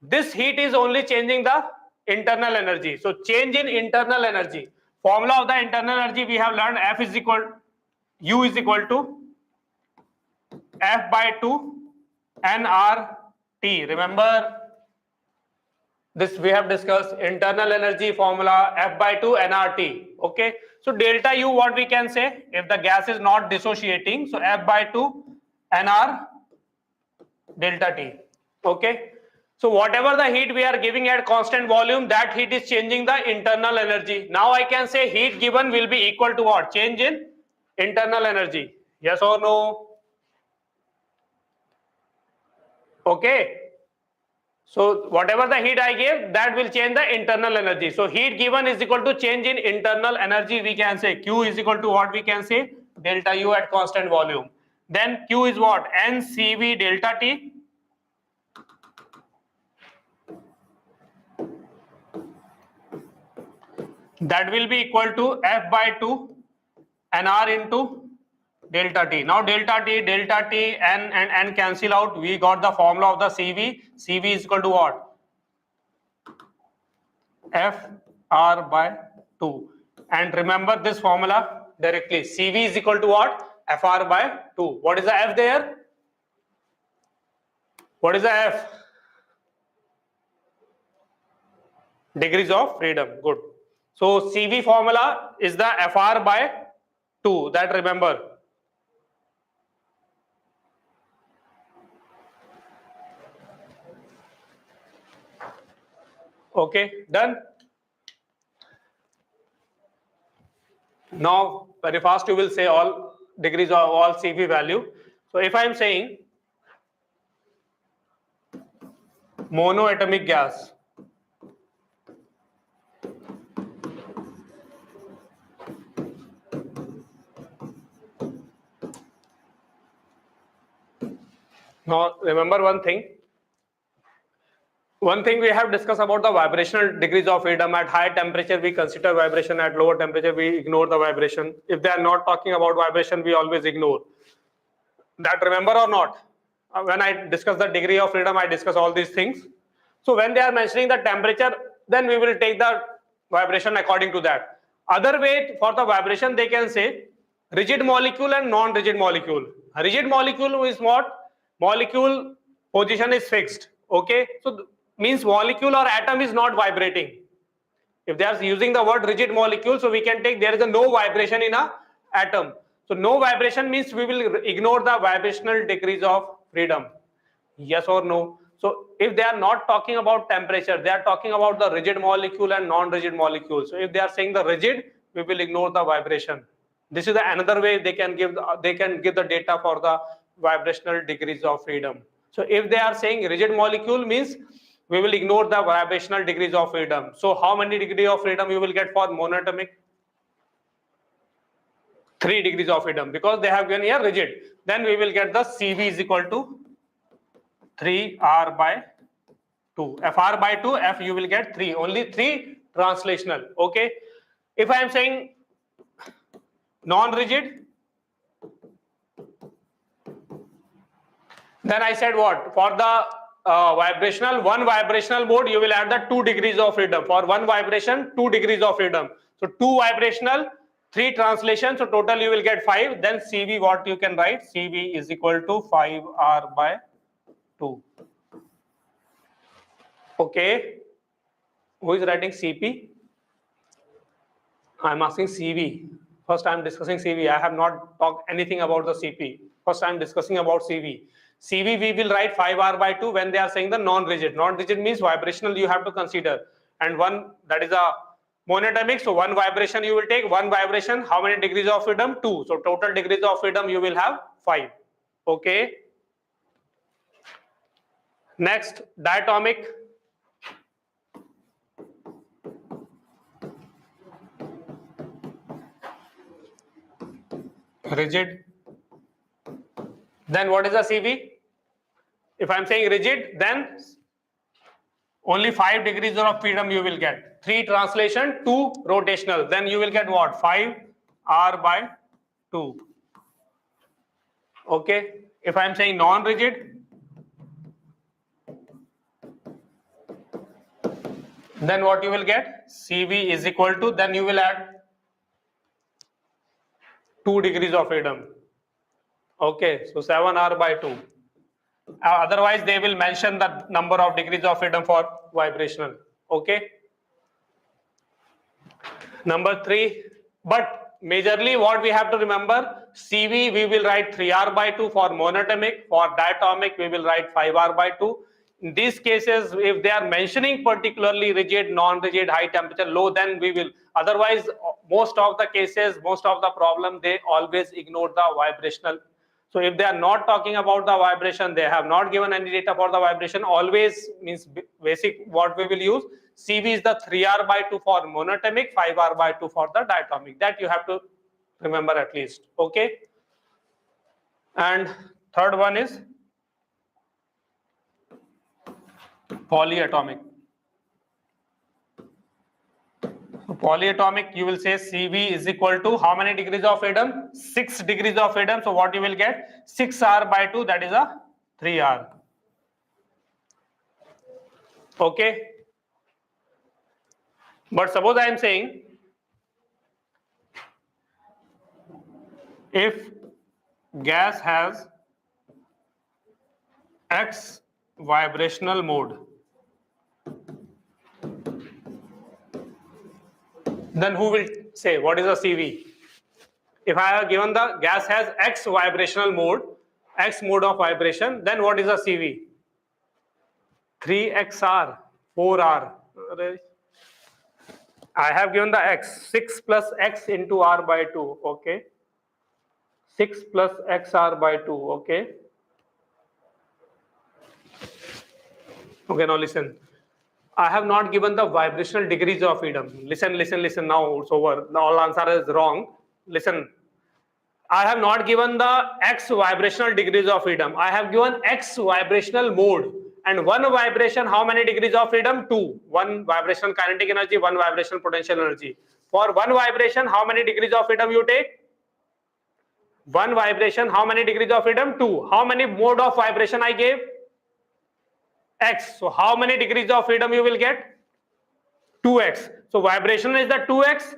Speaker 1: This heat is only changing the internal energy. So change in internal energy. Formula of the internal energy we have learned, F is equal, U is equal to F by 2 nRT. Remember this we have discussed, internal energy formula F by 2 nRT. Okay, so delta U, what we can say, if the gas is not dissociating, so F by 2 nR delta T. Okay, so whatever the heat we are giving at constant volume, that heat is changing the internal energy. Now I can say heat given will be equal to what? Change in internal energy. Yes or no? Okay, so whatever the heat I gave, that will change the internal energy. So heat given is equal to change in internal energy. We can say Q is equal to what we can say? Delta U at constant volume. Then Q is what? NCV delta T. that will be equal to F by 2 NR into delta T. Now delta T and cancel out. We got the formula of the CV. CV is equal to what? F R by 2. And remember this formula directly. CV is equal to what? FR by 2. What is the F there? What is the F? Degrees of freedom. Good. So CV formula is the FR by 2. That remember. Okay, done. Now very fast you will say all degrees of all CV value. So if I am saying monoatomic gas, now remember one thing. One thing we have discussed about the vibrational degrees of freedom. At high temperature we consider vibration, at lower temperature we ignore the vibration. If they are not talking about vibration, we always ignore. That remember or not? When I discuss the degree of freedom, I discuss all these things. So when they are mentioning the temperature, then we will take the vibration according to that. Other way for the vibration, they can say rigid molecule and non-rigid molecule. A rigid molecule is what? Molecule position is fixed. Okay, so means molecule or atom is not vibrating. If they are using the word rigid molecule, so we can take there is a no vibration in a atom. So no vibration means we will ignore the vibrational degrees of freedom. Yes or no? So if they are not talking about temperature, they are talking about the rigid molecule and non-rigid molecule. So if they are saying the rigid, we will ignore the vibration. This is another way they can give the data for the vibrational degrees of freedom. So if they are saying rigid molecule means we will ignore the vibrational degrees of freedom. So how many degrees of freedom you will get for monatomic? 3 degrees of freedom, because they have given here rigid. Then we will get the CV is equal to 3R by 2. FR by 2, F you will get 3. Only 3 translational. Okay. If I am saying non-rigid, then I said what? For the one vibrational mode, you will add the 2 degrees of freedom. For one vibration, 2 degrees of freedom. So 2 vibrational, 3 translation. So total you will get 5. Then CV, what you can write? CV is equal to 5R by 2. Okay. Who is writing CP? I am asking CV. First I am discussing CV. I have not talked anything about the CP. First I am discussing about CV. CV we will write 5R by 2 when they are saying the non-rigid. Non-rigid means vibrational you have to consider. And one, that is a monatomic. So one vibration you will take. One vibration, how many degrees of freedom? 2. So total degrees of freedom you will have 5. Okay. Next, diatomic. Rigid. Then what is the CV? If I am saying rigid, then only 5 degrees of freedom you will get. 3 translation, 2 rotational. Then you will get what? 5R by 2. Okay. If I am saying non-rigid, then what you will get? CV is equal to, then you will add 2 degrees of freedom. Okay. So 7R by 2. Otherwise, they will mention the number of degrees of freedom for vibrational. Okay. Number 3, but majorly what we have to remember, CV we will write 3R by 2 for monatomic. For diatomic we will write 5R by 2. In these cases, if they are mentioning particularly rigid, non-rigid, high temperature, low, then we will. Otherwise, most of the cases, most of the problem, they always ignore the vibrational. So if they are not talking about the vibration, they have not given any data for the vibration, always means basic what we will use. CV is the 3R by 2 for monatomic, 5R by 2 for the diatomic. That you have to remember at least. Okay. And third one is polyatomic. So polyatomic, you will say Cv is equal to how many degrees of freedom? 6 degrees of freedom. So what you will get? 6R by 2, that is a 3R. Okay. But suppose I am saying, if gas has X vibrational mode, then who will say what is a Cv? If I have given the gas has X vibrational mode, X mode of vibration, then what is a Cv? 3XR, 4R. I have given the X, 6 plus X into R by 2, okay. 6 plus XR by 2, okay. Okay, now listen. I have not given the vibrational degrees of freedom. Listen, now it's over. The all answer is wrong. Listen. I have not given the X vibrational degrees of freedom. I have given X vibrational mode. And one vibration, how many degrees of freedom? 2. One vibrational kinetic energy, one vibrational potential energy. For one vibration, how many degrees of freedom you take? One vibration, how many degrees of freedom? 2. How many mode of vibration I gave? X. So how many degrees of freedom you will get? 2x. So vibration is the 2x,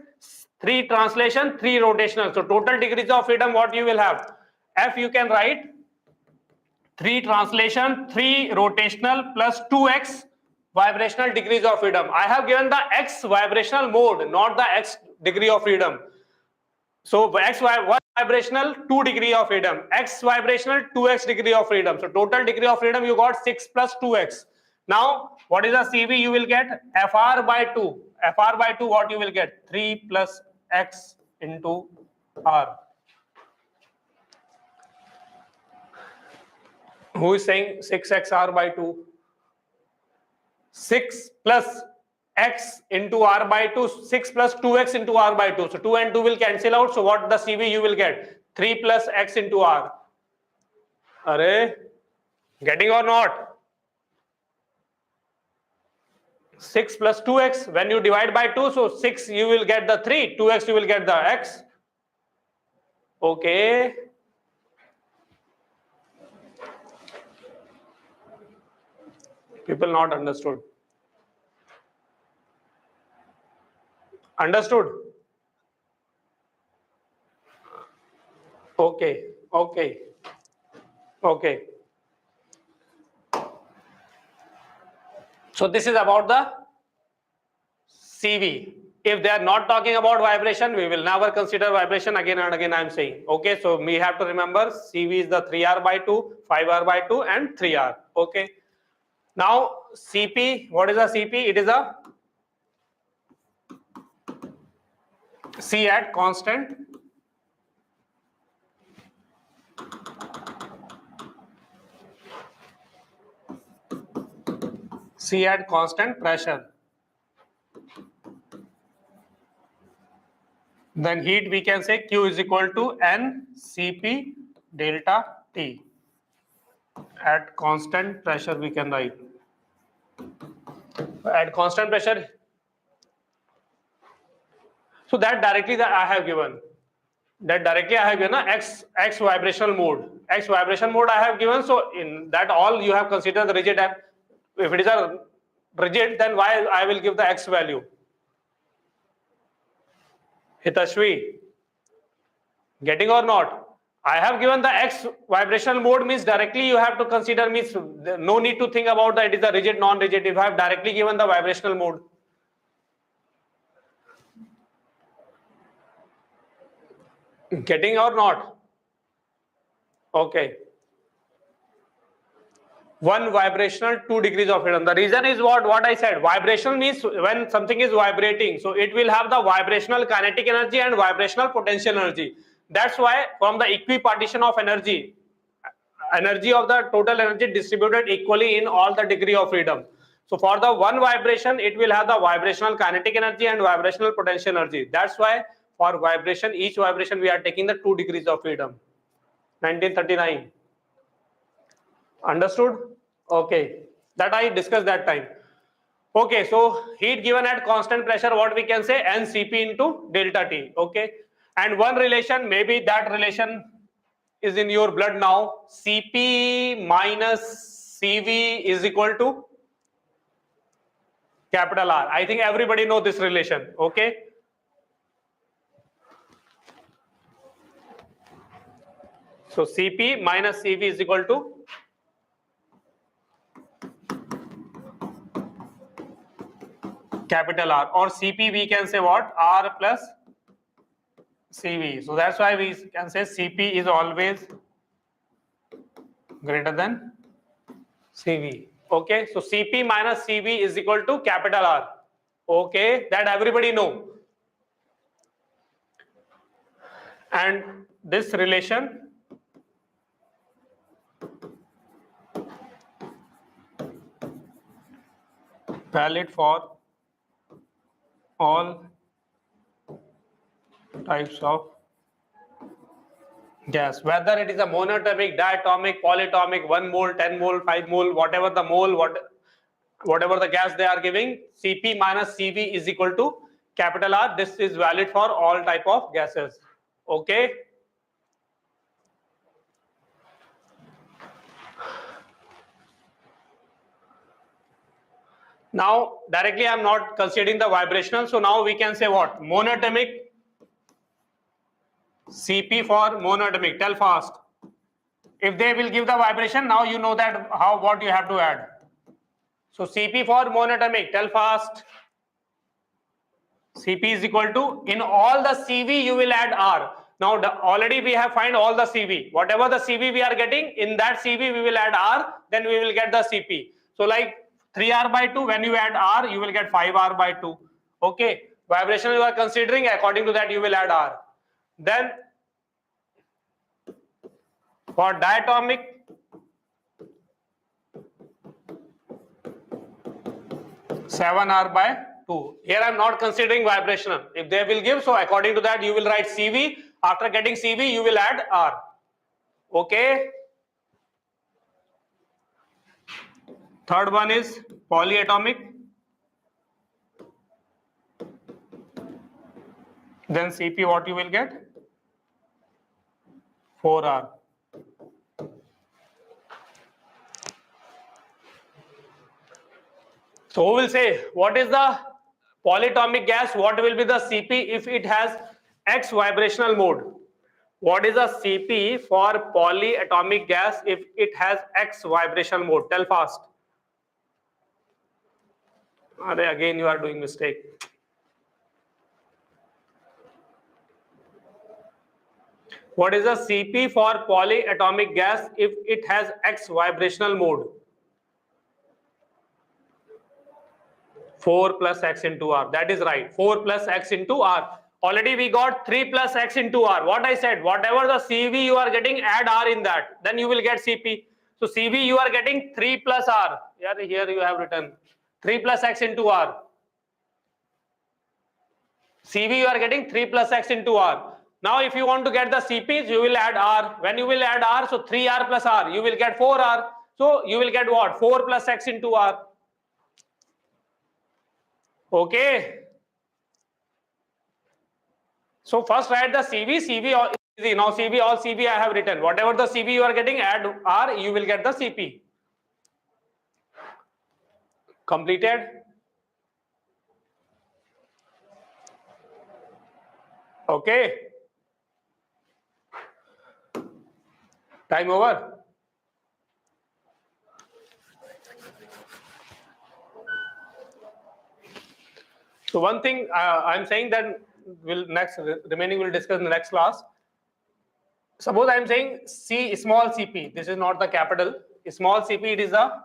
Speaker 1: 3 translation, 3 rotational. So total degrees of freedom, what you will have? F you can write 3 translation, 3 rotational plus 2x vibrational degrees of freedom. I have given the X vibrational mode, not the X degree of freedom. So X one vibrational, 2 degree of freedom. X vibrational, 2x degree of freedom. So total degree of freedom you got 6 plus 2x. Now what is the Cv you will get? Fr by 2. Fr by 2 what you will get? 3 plus x into r. Who is saying 6xr by 2? 6 plus x into r by 2, 6 plus 2x into r by 2. So 2 and 2 will cancel out. So what the Cv you will get? 3 plus x into r. Arey, getting or not? 6 plus 2x, when you divide by 2, so 6 you will get the 3, 2x you will get the x. Okay. People not understood. Understood? Okay, okay, okay. So this is about the Cv. If they are not talking about vibration, we will never consider vibration again and again, I am saying. Okay, so we have to remember Cv is the 3r by 2, 5r by 2 and 3r. Okay. Now Cp, what is a Cp? It is a C at constant pressure. Then heat we can say Q is equal to N Cp delta T. At constant pressure we can write. At constant pressure. So that directly that I have given. That directly I have given X vibrational mode. X vibration mode I have given. So in that all you have considered the rigid. If it is a rigid, then why I will give the X value? Hitashvi, getting or not? I have given the X vibrational mode means directly you have to consider means no need to think about that it is a rigid, non-rigid. If I have directly given the vibrational mode. Getting or not? Okay. One vibrational, 2 degrees of freedom. The reason is what I said. Vibration means when something is vibrating, so it will have the vibrational kinetic energy and vibrational potential energy. That's why from the equipartition of energy of the total energy distributed equally in all the degree of freedom. So for the one vibration, it will have the vibrational kinetic energy and vibrational potential energy. That's why for vibration, each vibration we are taking the 2 degrees of freedom. 1939. Understood? Okay. That I discussed that time. Okay, so heat given at constant pressure, what we can say, NCP into delta T. Okay, and one relation, maybe that relation is in your blood now. Cp minus Cv is equal to capital R. I think everybody know this relation. Okay. So Cp minus Cv is equal to capital R, or Cp we can say what? R plus Cv. So that's why we can say Cp is always greater than Cv. Okay, so Cp minus Cv is equal to capital R. Okay, that everybody know. And this relation valid for all types of gas, whether it is a monatomic, diatomic, polyatomic, 1 mole, 10 mole, 5 mole, whatever the mole, whatever the gas they are giving, Cp minus Cv is equal to capital R. This is valid for all type of gases. Okay. Now directly I am not considering the vibrational, so now we can say what? Monatomic. Cp for monatomic. Tell fast. If they will give the vibration, now you know that what you have to add. So Cp for monatomic. Tell fast. Cp is equal to, in all the Cv you will add R. Now already we have find all the Cv. Whatever the Cv we are getting, in that Cv we will add R, then we will get the Cp. So like 3R by 2, when you add R, you will get 5R by 2. Okay. Vibration you are considering, according to that you will add R. Then for diatomic, seven R by 2. Here I am not considering vibrational. If they will give, so according to that you will write Cv. After getting Cv, you will add R. Okay. Third one is polyatomic. Then Cp what you will get? 4R. So who will say what is the polyatomic gas? What will be the Cp if it has X vibrational mode? What is the Cp for polyatomic gas if it has X vibrational mode? Tell fast. Again you are doing mistake. What is the Cp for polyatomic gas if it has X vibrational mode? 4 plus X into R. That is right. 4 plus X into R. Already we got 3 plus X into R. What I said, whatever the Cv you are getting, add R in that. Then you will get Cp. So Cv you are getting 3 plus R. Here you have written 3 plus X into R. Cv you are getting 3 plus X into R. Now if you want to get the Cp's, you will add R. When you will add R, so 3R plus R, you will get 4R. So you will get what? 4 plus X into R. Okay. So first write the Cv. Cv all easy. Now Cv, all Cv I have written. Whatever the Cv you are getting, add R, you will get the Cp. Completed. Okay. Time over. So one thing I'm saying that remaining we'll discuss in the next class. Suppose I'm saying small Cp. This is not the capital. Small Cp, it is a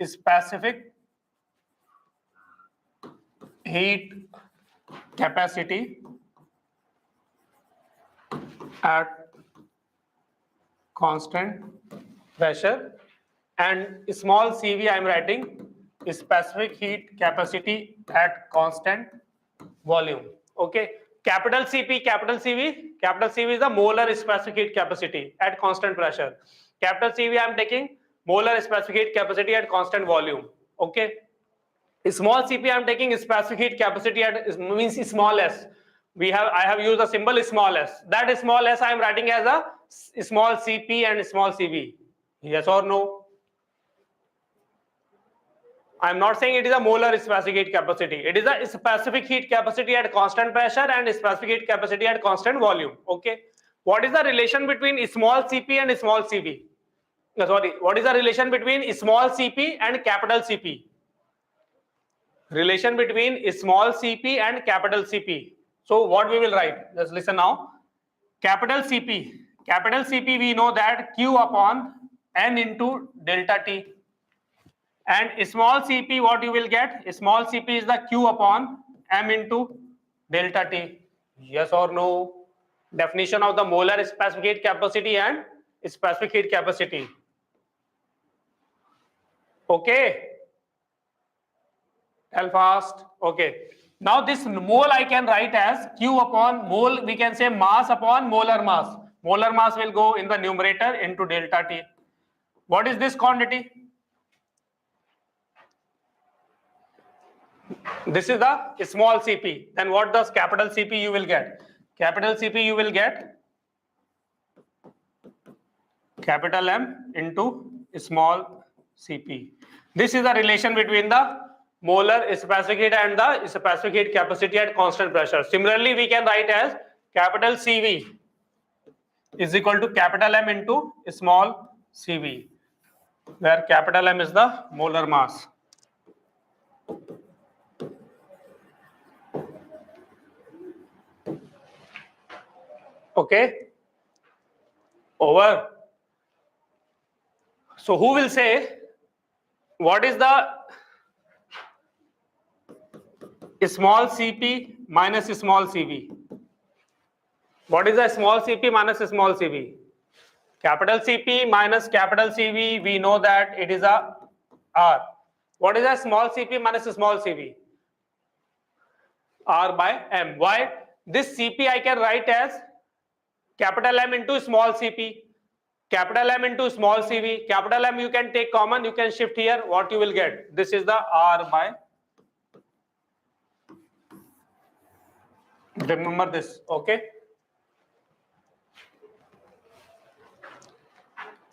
Speaker 1: specific heat capacity at constant pressure, and small Cv I am writing specific heat capacity at constant volume. Okay. Capital Cp, capital Cv. Capital Cv is the molar specific heat capacity at constant pressure. Capital Cv I am taking molar specific heat capacity at constant volume. Okay. Small Cp, I'm taking specific heat capacity at means small s. I have used the symbol small s. That small s I am writing as a small Cp and small Cv. Yes or no? I am not saying it is a molar specific heat capacity. It is a specific heat capacity at constant pressure and specific heat capacity at constant volume. Okay. What is the relation between small Cp and small Cv? No, sorry. What is the relation between small Cp and capital Cp? Relation between small Cp and capital Cp. So what we will write? Just listen now. Capital Cp we know that Q upon N into delta T. And small Cp, what you will get? Small Cp is the Q upon M into delta T. Yes or no? Definition of the molar specific heat capacity and specific heat capacity. Okay. Tell fast. Okay. Now this mole I can write as Q upon mole, we can say mass upon molar mass. Molar mass will go in the numerator into delta T. What is this quantity? This is the small Cp. Then what does capital Cp you will get? Capital Cp you will get capital M into small Cp. This is the relation between the molar specific heat and the specific heat capacity at constant pressure. Similarly, we can write as capital Cv is equal to capital M into small Cv, where capital M is the molar mass. Okay, over. So who will say what is the small Cp minus small Cv? What is the small Cp minus small Cv? Capital Cp minus capital Cv, we know that it is a R. What is a small Cp minus small Cv? R by M. Why? This Cp I can write as capital M into small Cp. Capital M into small Cv. Capital M you can take common, you can shift here. What you will get? This is the R by. Remember this, okay?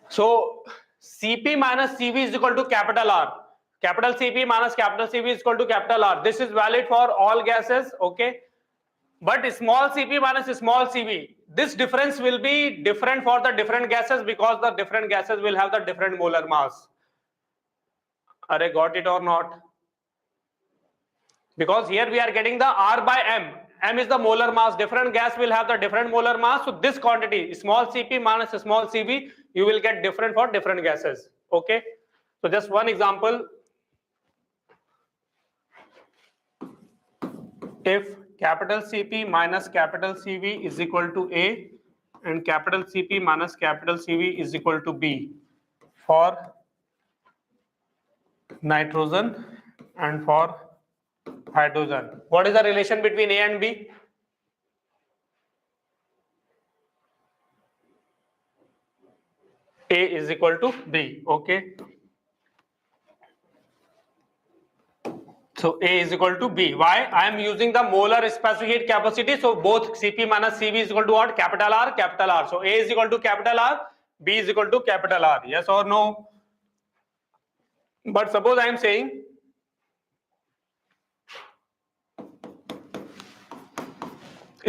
Speaker 1: So Cp minus Cv is equal to capital R. Capital Cp minus capital Cv is equal to capital R. This is valid for all gases, okay? But small Cp minus small Cv, this difference will be different for the different gases because the different gases will have the different molar mass. Are I got it or not? Because here we are getting the R by M. M is the molar mass. Different gas will have the different molar mass. So this quantity, small Cp minus small Cv, you will get different for different gases. Okay. So just one example. If capital Cp minus capital Cv is equal to A and capital Cp minus capital Cv is equal to B for nitrogen and for hydrogen. What is the relation between A and B? A is equal to B. Okay. So A is equal to B. Why? I am using the molar specific heat capacity. So both Cp minus Cv is equal to what? Capital R, capital R. So A is equal to capital R, B is equal to capital R. Yes or no? But suppose I am saying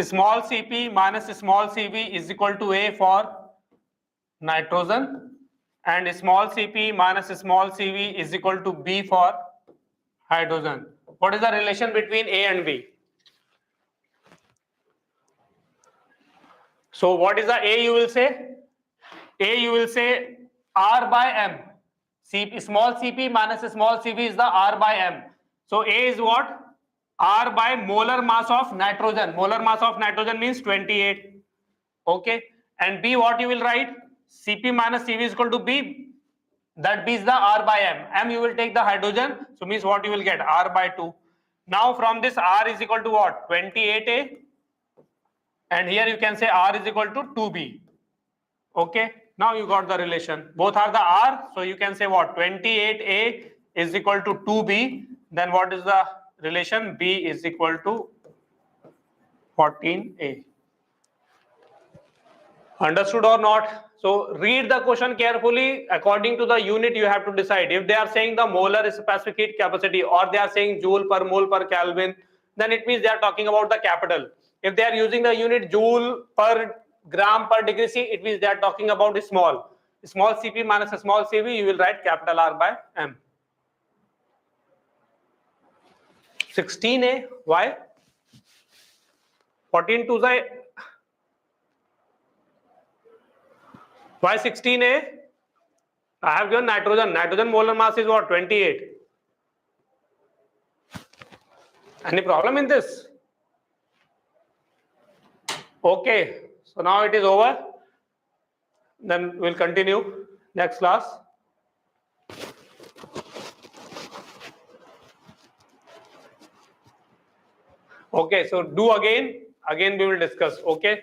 Speaker 1: small Cp minus small Cv is equal to A for nitrogen and small Cp minus small Cv is equal to B for hydrogen. What is the relation between A and B? So what is the A you will say? A you will say R by M. Small Cp minus small Cv is the R by M. So A is what? R by molar mass of nitrogen. Molar mass of nitrogen means 28. Okay. And B what you will write? Cp minus Cv is equal to B. That B is the R by M. M you will take the hydrogen. So means what you will get? R by 2. Now from this R is equal to what? 28A. And here you can say R is equal to 2B. Okay. Now you got the relation. Both are the R. So you can say what? 28A is equal to 2B. then what is the relation? B is equal to 14A. Understood or not? So read the question carefully. According to the unit, you have to decide. If they are saying the molar specific heat capacity, or they are saying joule per mole per Kelvin, then it means they are talking about the capital. If they are using the unit joule per gram per degree C, it means they are talking about small. Small Cp minus a small Cv, you will write capital R by M. 16A, why? 14 to the why 16A? I have given nitrogen. Nitrogen molar mass is what? 28. Any problem in this? Okay. So now it is over. Then we'll continue next class. Okay. So do again. Again we will discuss. Okay.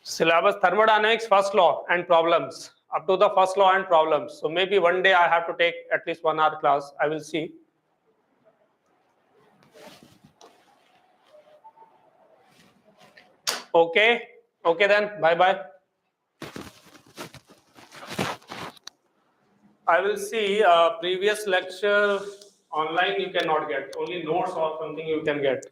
Speaker 1: Syllabus thermodynamics first law and problems, up to the first law and problems. So maybe one day I have to take at least 1 hour class. I will see. Okay. Okay then. Bye bye. I will see previous lecture online you cannot get. Only notes or something you can get.